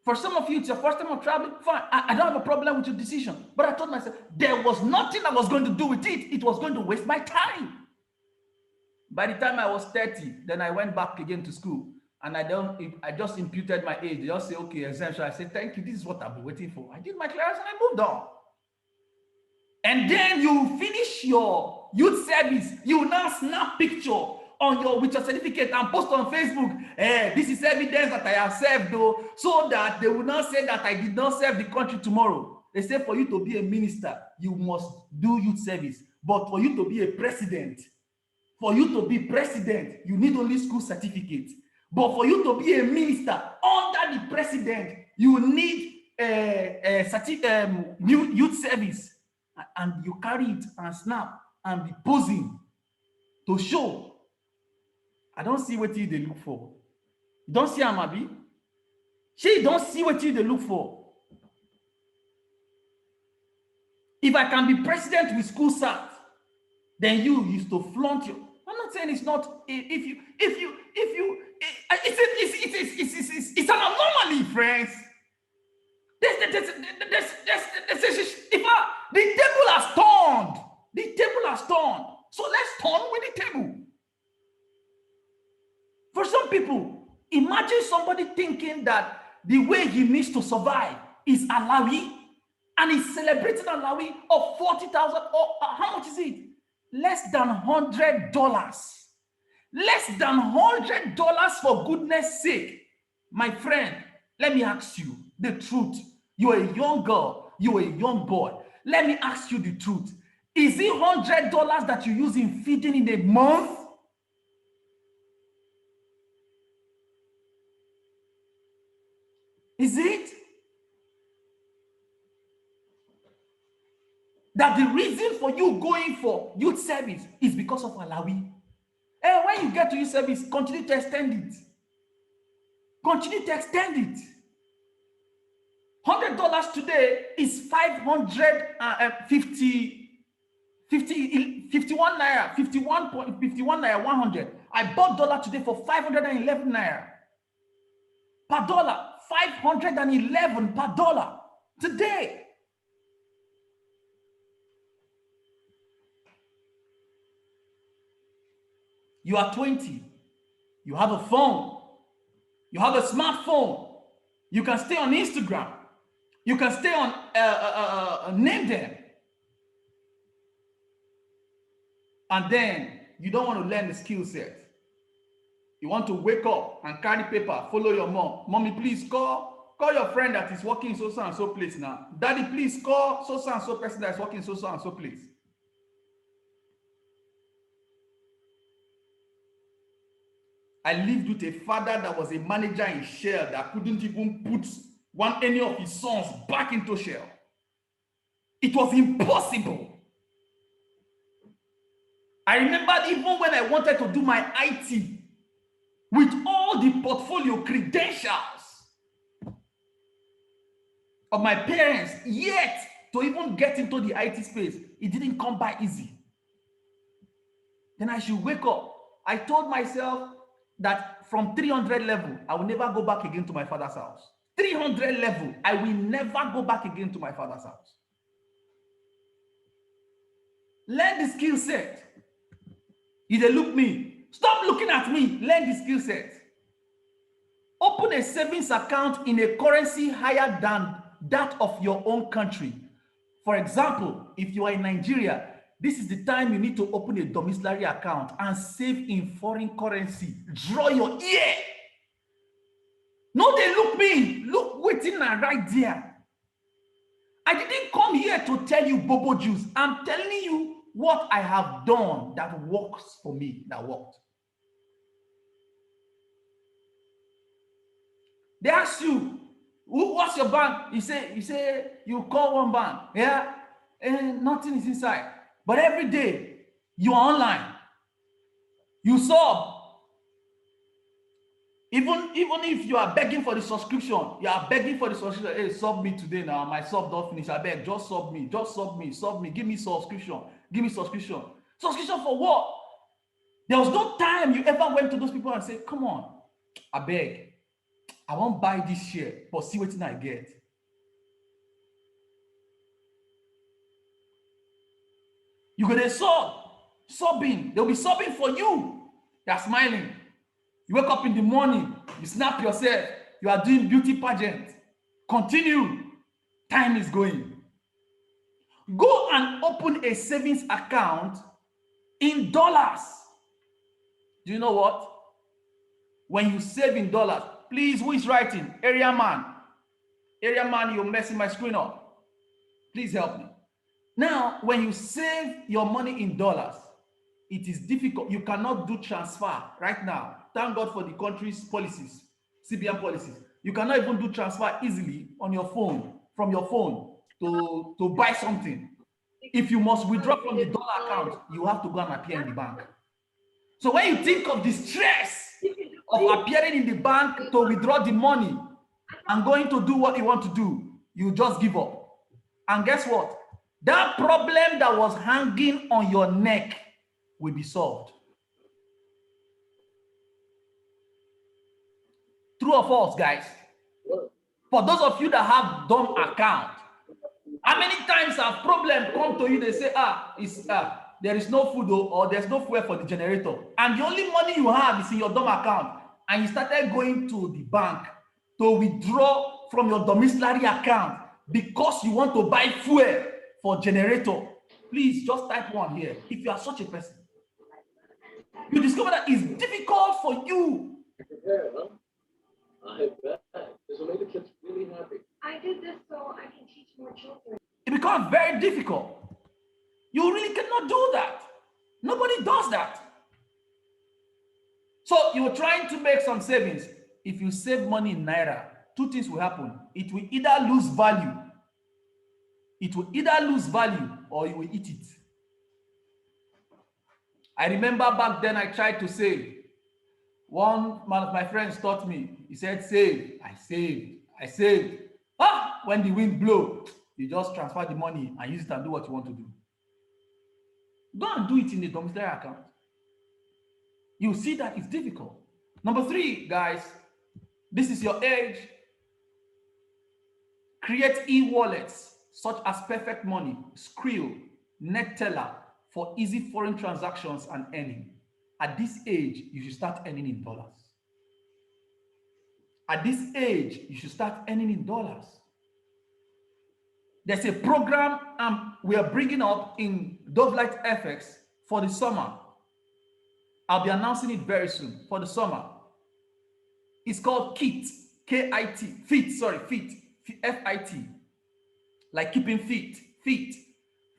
For some of you, it's your first time of traveling, fine. I don't have a problem with your decision. But I told myself, there was nothing I was going to do with it. It was going to waste my time. By the time I was 30, then I went back again to school. And I just imputed my age. They just say, okay, exemption. I said, thank you. This is what I've been waiting for. I did my clearance and I moved on. And then you finish your youth service. You now snap picture with your certificate and post on Facebook. This is evidence that I have served, though, so that they will not say that I did not serve the country tomorrow. They say for you to be a minister, you must do youth service. But for you to be a president, you need only school certificate. But for you to be a minister under the president, you need youth service. And you carry it and snap and be posing to show. I don't see what they look for. You don't see Amabi? She don't see what they look for. If I can be president with school cert, then you used to flaunt your. I'm not saying it's not. It's an anomaly, friends. The table has turned. The table has turned. So let's turn with the table. For some people, imagine somebody thinking that the way he needs to survive is Alawi, and he's celebrating Alawi of 40,000, or how much is it? Less than $100. Less than $100, for goodness sake. My friend, let me ask you the truth. You're a young girl, you're a young boy. Let me ask you the truth. Is it $100 that you use in feeding in a month? Is it? That the reason for you going for youth service is because of Alawi. And when you get to youth service, continue to extend it. Continue to extend it. $100 today is 51 naira, 51 naira, 100. I bought dollar today for 511 naira per dollar. 511 per dollar today. You are 20. You have a phone. You have a smartphone. You can stay on Instagram. You can stay on name them. And then you don't want to learn the skill set. You want to wake up and carry paper, follow your mom. Mommy, please call your friend that is working in so and so place now. Daddy, please call so and so person that is working in so and so place. I lived with a father that was a manager in Shell that couldn't even put any of his sons back into Shell. It was impossible. I remember even when I wanted to do my IT with all the portfolio credentials of my parents, yet to even get into the IT space, it didn't come by easy. Then I should wake up. I told myself that from 300 level, I will never go back again to my father's house. 300 level, I will never go back again to my father's house. Learn the skill set. You dey look me. Stop looking at me. Learn the skill set. Open a savings account in a currency higher than that of your own country. For example, if you are in Nigeria, this is the time you need to open a domiciliary account and save in foreign currency. Draw your ear. No, they look me. Look, waiting right there. I didn't come here to tell you bobo juice. I'm telling you what I have done that works for me, that worked. They ask you, what's your bank? You say you call one bank, yeah, and nothing is inside. But every day you are online. You sub. Even if you are begging for the subscription, you are begging for the subscription. Hey, sub me today now. My sub don't finish. I beg, just sub me, sub me. Give me subscription. Give me subscription. Subscription for what? There was no time you ever went to those people and said, come on, I beg, I won't buy this share, but see what I get. You go there subbing. They'll be subbing for you. They're smiling. You wake up in the morning, you snap yourself, you are doing beauty pageant. Continue. Time is going. Go and open a savings account in dollars. Do you know what? When you save in dollars, please, who is writing? Area man, you're messing my screen up. Please help me. Now, when you save your money in dollars, it is difficult. You cannot do transfer right now. Thank God for the country's policies, CBN policies. You cannot even do transfer easily on your phone, from your phone to buy something. If you must withdraw from the dollar account, you have to go and appear in the bank. So when you think of the stress of appearing in the bank to withdraw the money and going to do what you want to do, you just give up. And guess what? That problem that was hanging on your neck will be solved. True or false, guys? For those of you that have dumb account, how many times have problem come to you, they say, there is no food or there's no fuel for the generator. And the only money you have is in your dumb account. And you started going to the bank to withdraw from your domiciliary account because you want to buy fuel for generator. Please just type one here. If you are such a person, you discover that it's difficult for you. I bet. This will make the kids really happy. I did this so I can teach more children. It becomes very difficult. You really cannot do that. Nobody does that. So you're trying to make some savings. If you save money in naira, two things will happen. It will either lose value or you will eat it. I remember back then I tried to save. One of my friends taught me. He said, save. I saved. I saved. When the wind blow, you just transfer the money and use it and do what you want to do. Go and do it in the domiciliary account. You see that it's difficult. Number three, guys, this is your age. Create e-wallets such as Perfect Money, Skrill, NetTeller for easy foreign transactions and earning. At this age, you should start earning in dollars. At this age, you should start earning in dollars. There's a program we are bringing up in Dove Light FX for the summer. I'll be announcing it very soon for the summer. It's called KIT, K-I-T, FIT, F-I-T, like keeping fit.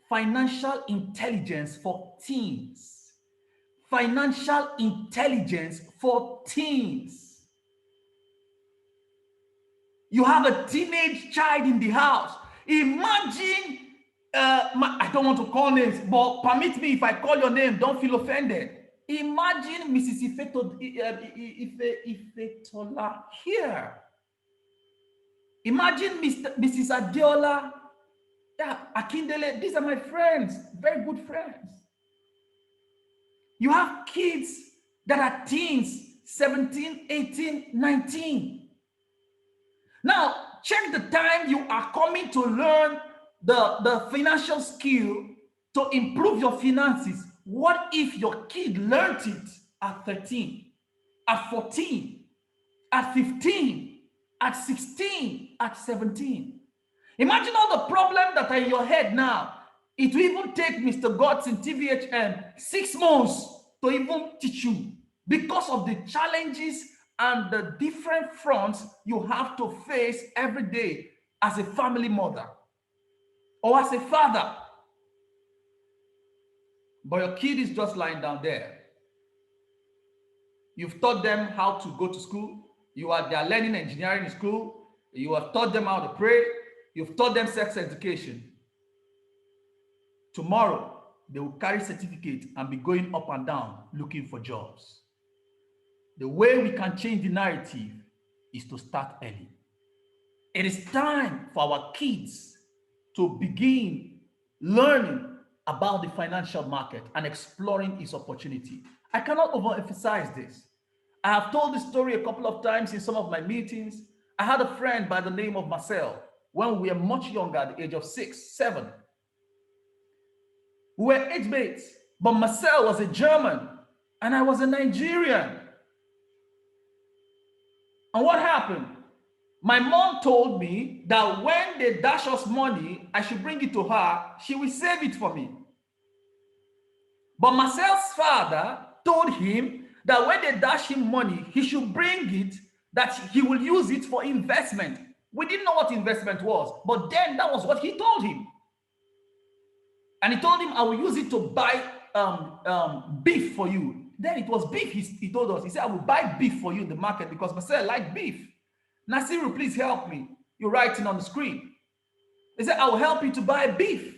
Financial intelligence for teens. Financial intelligence for teens. You have a teenage child in the house. Imagine, I don't want to call names, but permit me if I call your name, don't feel offended. Imagine Mrs. Ifetola here. Imagine Mrs. Adiola, Akindele. These are my friends, very good friends. You have kids that are teens, 17, 18, 19. Now, check the time you are coming to learn the financial skill to improve your finances. What if your kid learned it at 13, at 14, at 15, at 16, at 17? Imagine all the problems that are in your head now. It will even take Mr. God's in TVHM 6 months to even teach you because of the challenges and the different fronts you have to face every day as a family mother or as a father. But your kid is just lying down there. You've taught them how to go to school. They are learning engineering in school. You have taught them how to pray. You've taught them sex education. Tomorrow, they will carry certificate and be going up and down looking for jobs. The way we can change the narrative is to start early. It is time for our kids to begin learning about the financial market and exploring its opportunity. I cannot overemphasize this. I have told this story a couple of times in some of my meetings. I had a friend by the name of Marcel when we were much younger at the age of 6, 7. We were age mates, but Marcel was a German and I was a Nigerian. And what happened? My mom told me that when they dash us money, I should bring it to her. She will save it for me. But Marcel's father told him that when they dash him money, he should bring it, that he will use it for investment. We didn't know what investment was, but then that was what he told him. And he told him, I will use it to buy beef for you. Then it was beef, he told us. He said, I will buy beef for you in the market because Marcel liked beef. Nasiru, please help me. You're writing on the screen. He said, I will help you to buy beef.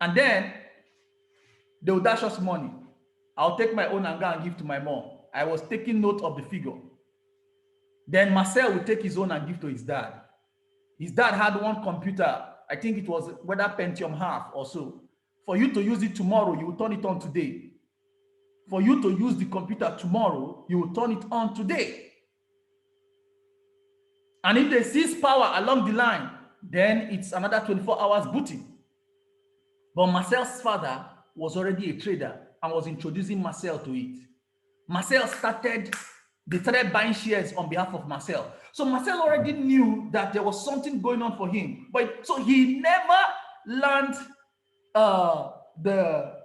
And then they will dash us money. I'll take my own and go and give to my mom. I was taking note of the figure. Then Marcel will take his own and give to his dad. His dad had one computer. I think it was whether Pentium half or so. For you to use it tomorrow, you will turn it on today. For you to use the computer tomorrow, you will turn it on today. And if they seize power along the line, then it's another 24 hours booting. But Marcel's father was already a trader and was introducing Marcel to it. Marcel started buying shares on behalf of Marcel. So Marcel already knew that there was something going on for him. But so he never learned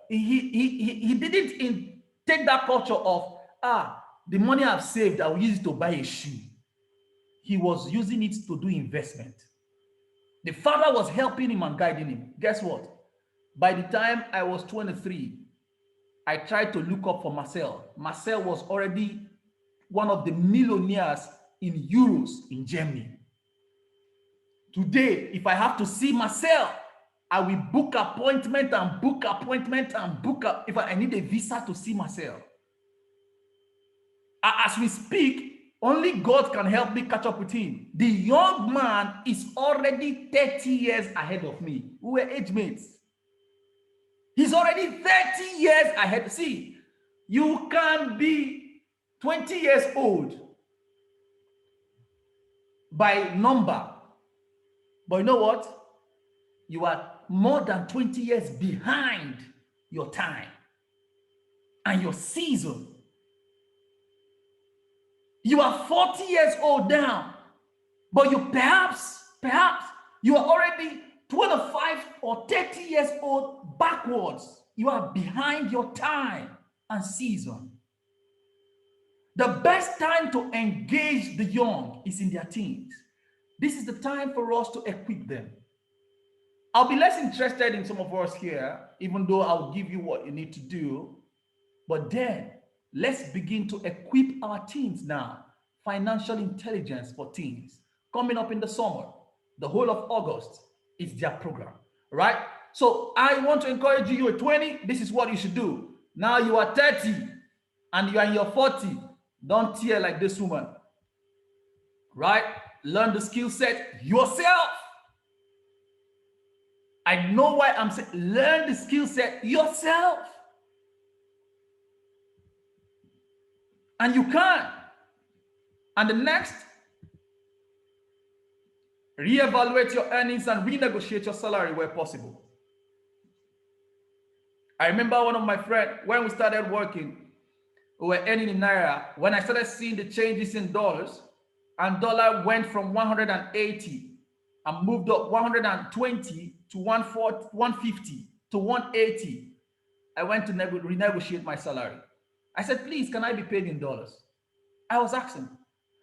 he didn't take that culture of the money I've saved, I will use it to buy a shoe. He was using it to do investment. The father was helping him and guiding him. Guess what? By the time I was 23, I tried to look up for Marcel. Marcel was already one of the millionaires in euros in Germany. Today, if I have to see Marcel, I will book appointment and book appointment and book up. If I need a visa to see Marcel. As we speak, only God can help me catch up with him. The young man is already 30 years ahead of me. We were age mates. He's already 30 years ahead. See, you can be 20 years old by number, but you know what? You are more than 20 years behind your time and your season. You are 40 years old now, but you perhaps you are already 25 or 30 years old backwards. You are behind your time and season. The best time to engage the young is in their teens. This is the time for us to equip them. I'll be less interested in some of us here, even though I'll give you what you need to do. But then, let's begin to equip our teens now. Financial intelligence for teens. Coming up in the summer, the whole of August is their program, right? So I want to encourage you, you're 20, this is what you should do. Now you are 30 and you are in your 40. Don't tear like this woman, right? Learn the skill set yourself. I know why I'm saying learn the skill set yourself. And you can. And the next, reevaluate your earnings and renegotiate your salary where possible. I remember one of my friends, when we started working, we were earning in Naira. When I started seeing the changes in dollars, and dollar went from 180 and moved up 120 to 140, 150 to 180, I went to renegotiate my salary. I said, please, can I be paid in dollars? I was asking.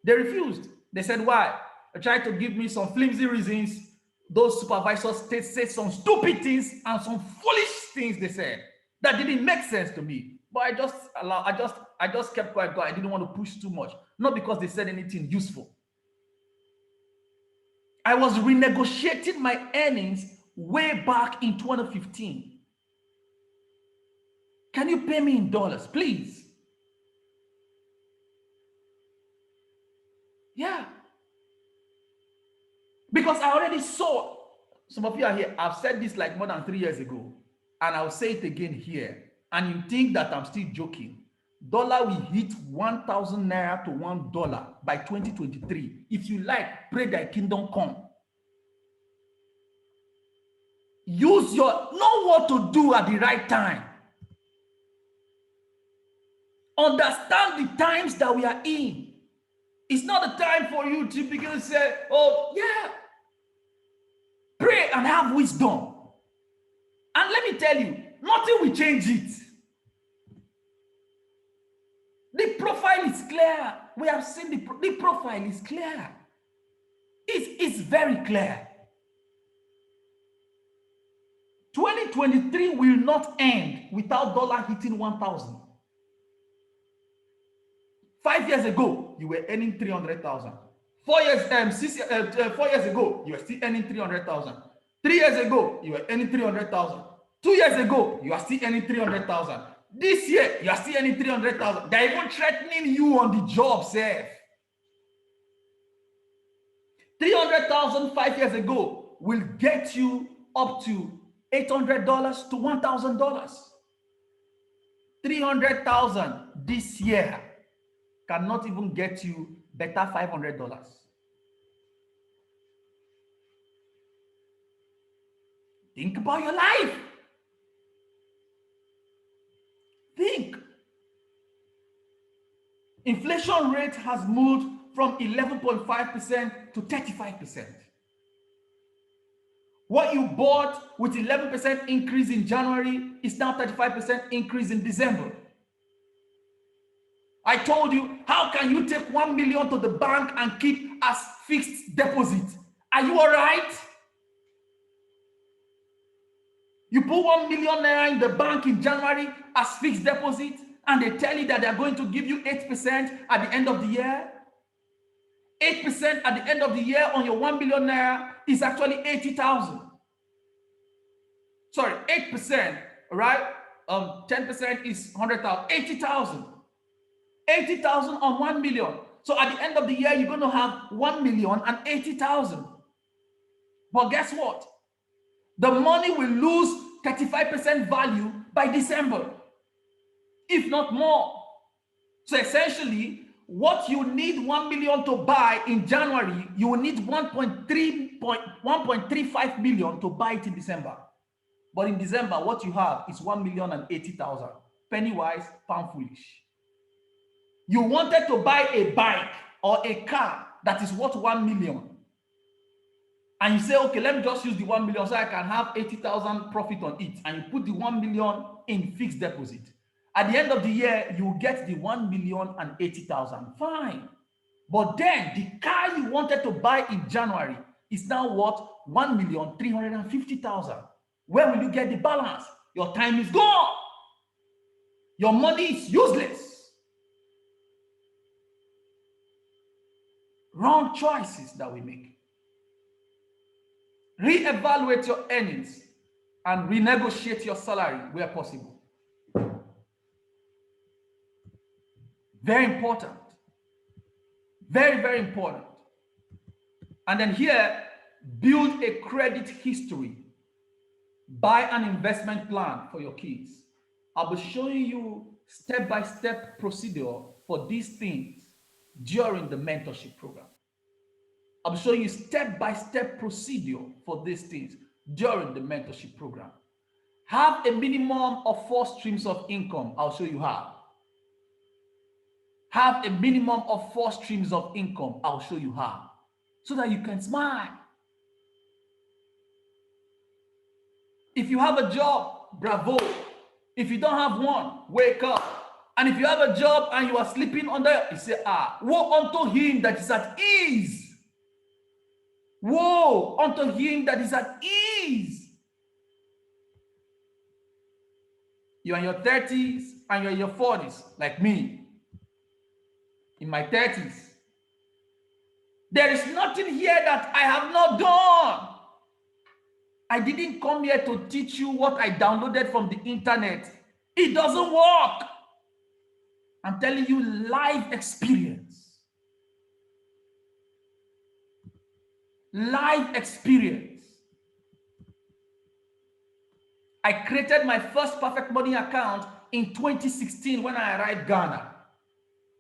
They refused. They said, why? They tried to give me some flimsy reasons. Those supervisors said some stupid things and some foolish things they said that didn't make sense to me. But I just kept quiet. I didn't want to push too much. Not because they said anything useful. I was renegotiating my earnings way back in 2015. Can you pay me in dollars, please? Yeah. Because I already saw, some of you are here, I've said this like more than 3 years ago, and I'll say it again here. And you think that I'm still joking. Dollar will hit 1,000 naira to $1 by 2023. If you like, pray thy kingdom come. Know what to do at the right time. Understand the times that we are in. It's not the time for you to begin to say, oh, yeah. Pray and have wisdom. And let me tell you, nothing will change it. The profile is clear. We have seen the profile is clear. It's very clear. 2023 will not end without dollar hitting 1,000. 5 years ago, you were earning 300,000. 4 years ago, you were still earning 300,000. 3 years ago, you were earning 300,000. 2 years ago, you are still earning 300,000. This year, you are still earning 300,000. They're even threatening you on the job, sir. 300,000 5 years ago will get you up to $800 to $1,000. 300,000 this year cannot even get you better $500. Think about your life. Think. Inflation rate has moved from 11.5% to 35%. What you bought with 11% increase in January is now 35% increase in December. I told you, how can you take 1 million to the bank and keep as fixed deposit? Are you all right? You put 1 million naira in the bank in January as fixed deposit, and they tell you that they're going to give you 8% at the end of the year. 8% at the end of the year on your 1 million naira is actually 80,000. Sorry, 8%, right? 10% is 100,000, 80,000. 80,000 on 1 million. So at the end of the year, you're going to have 1,080,000. But guess what? The money will lose 35% value by December, if not more. So essentially, what you need 1 million to buy in January, you will need 1.35 million to buy it in December. But in December, what you have is 1,080,000. Penny wise, pound foolish. You wanted to buy a bike or a car that is worth 1 million. And you say, okay, let me just use the 1 million so I can have 80,000 profit on it. And you put the 1 million in fixed deposit. At the end of the year, you will get the 1,080,000. Fine. But then the car you wanted to buy in January is now worth 1,350,000. Where will you get the balance? Your time is gone. Your money is useless. Wrong choices that we make. Reevaluate your earnings and renegotiate your salary where possible. Very important. Very, very important. And then here, build a credit history. Buy an investment plan for your kids. I'll be showing you step-by-step procedure for these things during the mentorship program. I'll be showing you step-by-step procedure for these things during the mentorship program. Have a minimum of 4 streams of income. I'll show you how. Have a minimum of 4 streams of income. I'll show you how. So that you can smile. If you have a job, bravo. If you don't have one, wake up. And if you have a job and you are sleeping under, you say, woe unto him that is at ease. Woe unto him that is at ease. You're in your 30s and you're in your 40s, like me. In my 30s. There is nothing here that I have not done. I didn't come here to teach you what I downloaded from the internet. It doesn't work. I'm telling you live experience. Live experience. I created my first Perfect Money account in 2016 when I arrived Ghana.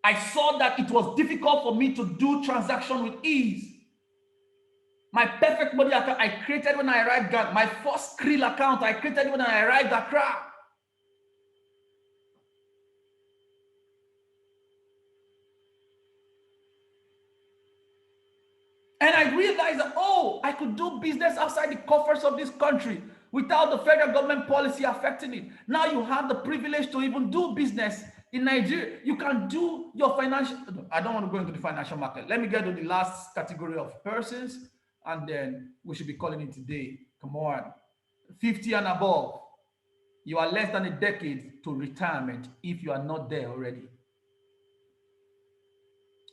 I saw that it was difficult for me to do transaction with ease. My Perfect Money account I created when I arrived Ghana. My first Krill account I created when I arrived Accra. And I realized that, I could do business outside the coffers of this country without the federal government policy affecting it. Now you have the privilege to even do business in Nigeria. You can do your financial, I don't want to go into the financial market. Let me get to the last category of persons, and then we should be calling it today. Come on. 50 and above. You are less than a decade to retirement if you are not there already.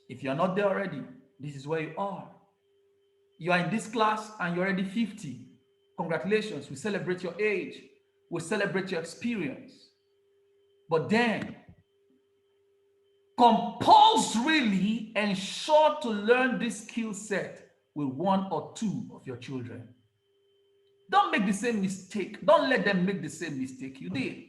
If you are not there already, this is where you are. You are in this class and you're already 50. Congratulations. We celebrate your age. We celebrate your experience. But then, compulsorily ensure to learn this skill set with 1 or 2 of your children. Don't make the same mistake. Don't let them make the same mistake you did.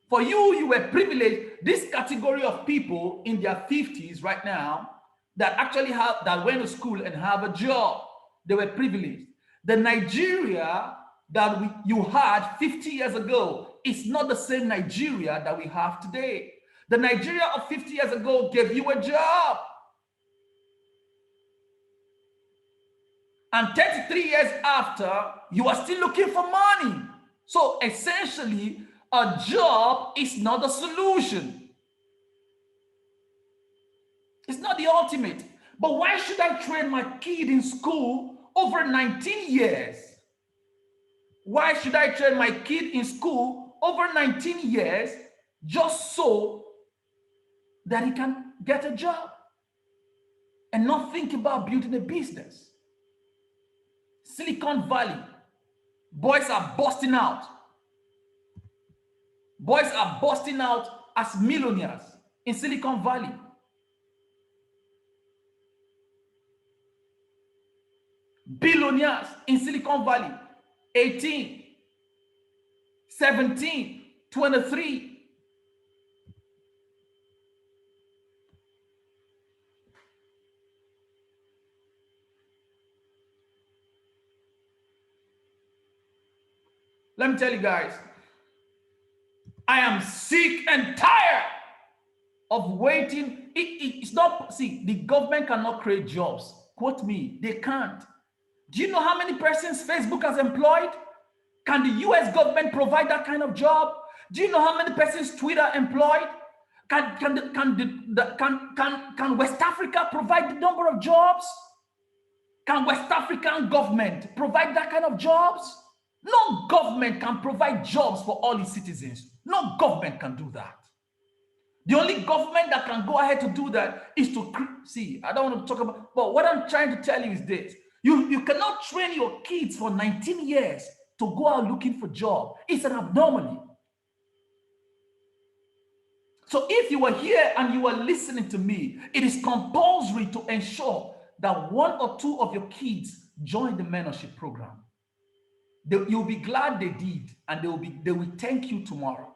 For you, you were privileged. This category of people in their 50s right now that actually that went to school and have a job, they were privileged. The Nigeria that you had 50 years ago is not the same Nigeria that we have today. The Nigeria of 50 years ago gave you a job. And 33 years after, you are still looking for money. So essentially, a job is not the solution. It's not the ultimate. But why should I train my kid in school over 19 years Why should I train my kid in school over 19 years just so that he can get a job and not think about building a business? Silicon Valley, boys are busting out. Boys are busting out as millionaires in Silicon Valley. Billionaires in Silicon Valley. 18, 17, 23. Let me tell you guys, I am sick and tired of waiting. It's not, see, the government cannot create jobs. Quote me, they can't. Do you know how many persons Facebook has employed? Can the US government provide that kind of job? Do you know how many persons Twitter employed? Can West Africa provide the number of jobs? Can West African government provide that kind of jobs? No government can provide jobs for all its citizens. No government can do that. The only government that can go ahead to do that is to see. I don't want to talk about, but what I'm trying to tell you is this: you cannot train your kids for 19 years to go out looking for job. It's an abnormality. So if you are here and you are listening to me, it is compulsory to ensure that one or two of your kids join the mentorship program. You'll be glad they did, and they will thank you tomorrow.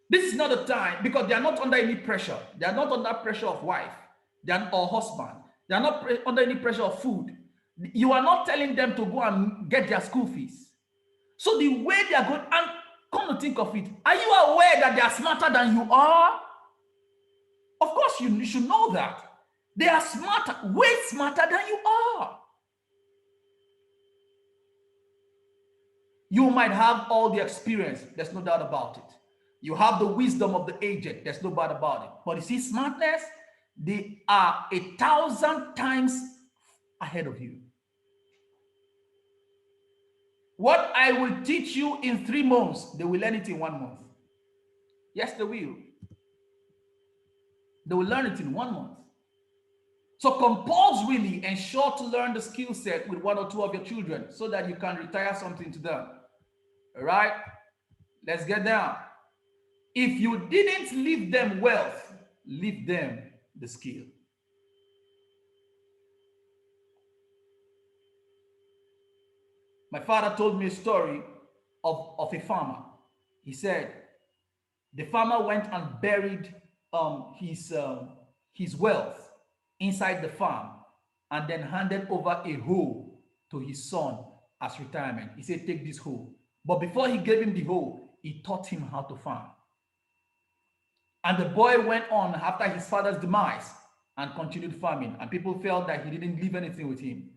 This is not the time, because they are not under any pressure. They are not under pressure of wife or husband. They are not under any pressure of food. You are not telling them to go and get their school fees. So the way they are going, and come to think of it, are you aware that they are smarter than you are? Of course, you should know that. They are smarter, way smarter than you are. You might have all the experience, there's no doubt about it. You have the wisdom of the aged, there's no doubt about it. But you see, smartness, they are 1,000 times ahead of you. What I will teach you in 3 months, they will learn it in 1 month. Yes, they will. They will learn it in 1 month. So compulsorily ensure to learn the skill set with 1 or 2 of your children so that you can retire something to them. All right? Let's get down. If you didn't leave them wealth, leave them the skill. My father told me a story of a farmer. He said the farmer went and buried his wealth inside the farm and then handed over a hoe to his son as retirement. He said, take this hoe. But before he gave him the hoe, he taught him how to farm. And the boy went on after his father's demise and continued farming. And people felt that he didn't leave anything with him.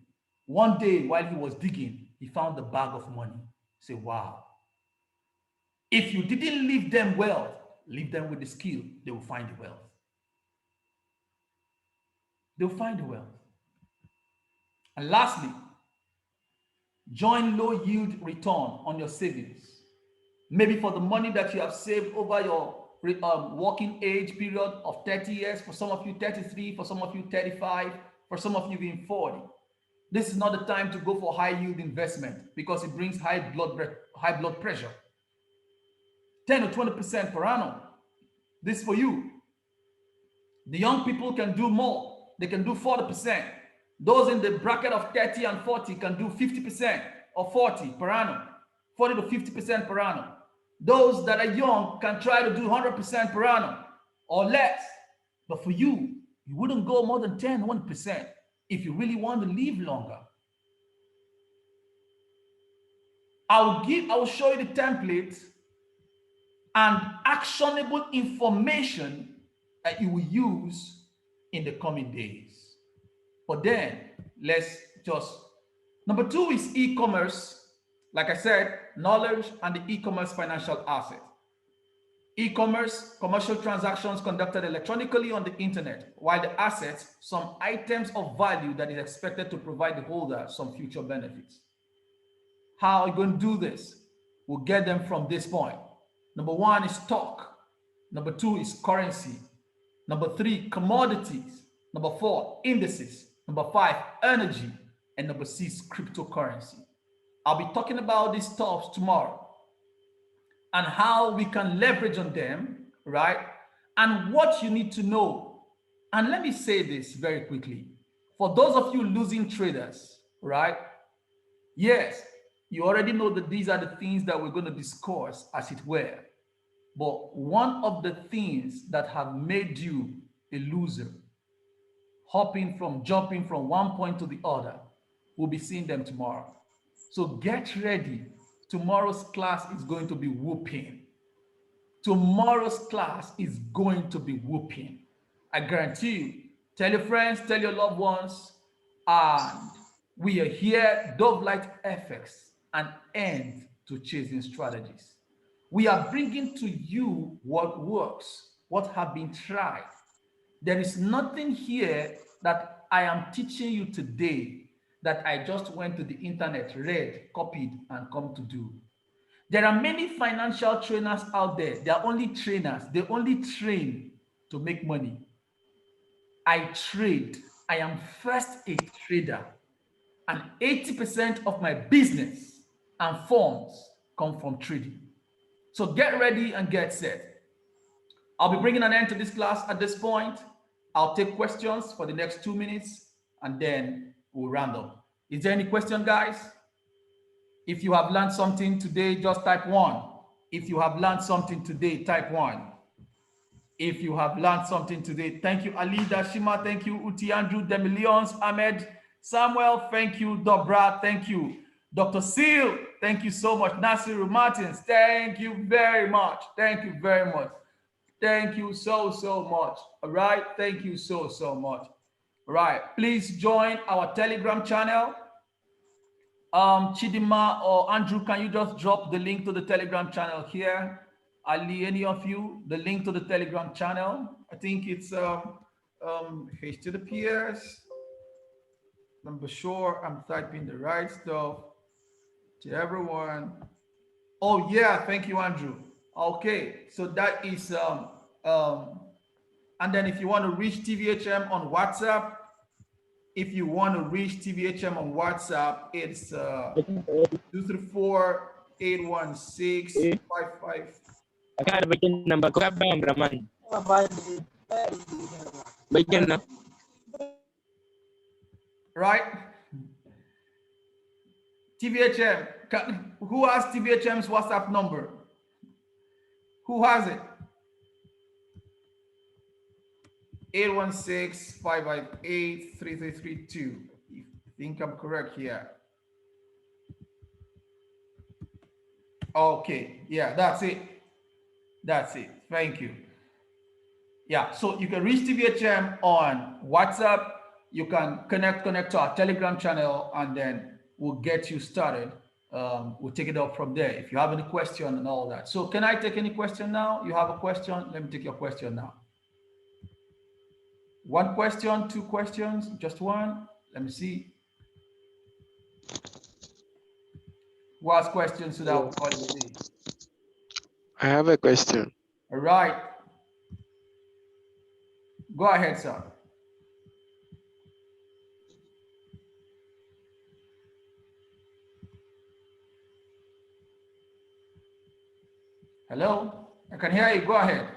One day, while he was digging, he found the bag of money. Say, wow. If you didn't leave them wealth, leave them with the skill, they will find the wealth. They'll find the wealth. And lastly, join low yield return on your savings. Maybe for the money that you have saved over your working age period of 30 years, for some of you 33, for some of you 35, for some of you even 40. This is not the time to go for high yield investment because it brings high blood pressure. 10 to 20% per annum. This is for you. The young people can do more. They can do 40%. Those in the bracket of 30 and 40 can do 50% or 40 per annum, 40 to 50% per annum. Those that are young can try to do 100% per annum or less. But for you, you wouldn't go more than 10, 1% if you really want to live longer. I'll show you the template and actionable information that you will use in the coming days. But then let's just, number 2 is e-commerce. Like I said, knowledge and the e-commerce financial asset. E-commerce, commercial transactions conducted electronically on the internet, while the assets, some items of value that is expected to provide the holder some future benefits. How are you going to do this? We'll get them from this point. Number one is stock. Number two is currency. Number three, commodities. Number four, indices. Number five, energy. And number six, cryptocurrency. I'll be talking about these stuffs tomorrow and how we can leverage on them, right? And what you need to know. And let me say this very quickly. For those of you losing traders, right? Yes, you already know that these are the things that we're going to discuss, as it were. But one of the things that have made you a loser, jumping from one point to the other, we'll be seeing them tomorrow. So get ready. Tomorrow's class is going to be whooping. Tomorrow's class is going to be whooping. I guarantee you. Tell your friends, tell your loved ones, and we are here, Dove Light FX, an end to chasing strategies. We are bringing to you what works, what have been tried. There is nothing here that I am teaching you today that I just went to the internet, read, copied, and come to do. There are many financial trainers out there. They are only trainers. They only train to make money. I trade. I am first a trader. And 80% of my business and funds come from trading. So get ready and get set. I'll be bringing an end to this class at this point. I'll take questions for the next 2 minutes and then we'll round up. Is there any question, guys? If you have learned something today, just type one. If you have learned something today, type one. If you have learned something today, thank you, Ali Dashima, thank you, Uti Andrew, Demillions, Ahmed, Samuel, thank you, Dobra, thank you, Dr. Seal, thank you so much, Nasiru Martins, thank you very much, thank you very much, thank you so much, all right, thank you so much, all right, please join our Telegram channel. Chidima or Andrew, can you just drop the link to the Telegram channel here? Ali, any of you, the link to the Telegram channel. I think it's H to the peers. I'm sure I'm typing the right stuff to everyone. Oh yeah, thank you, Andrew. Okay, so that is and then if you want to reach TVHM on WhatsApp, if you want to reach TVHM on WhatsApp, it's 234-816-55. Akan bagian number ko ba ang Brahman? Bagian na. Right? TVHM. Who has TVHM's WhatsApp number? Who has it? 816-558-3332. I think I'm correct here. Okay, yeah, that's it. That's it. Thank you. Yeah, so you can reach TVHM on WhatsApp. You can connect to our Telegram channel, and then we'll get you started. We'll take it up from there if you have any question and all that. So can I take any question now? You have a question? Let me take your question now. One question, two questions, just one? Let me see. Who has questions so that we'll call it a day? I have a question. All right. Go ahead, sir. Hello? I can hear you. Go ahead.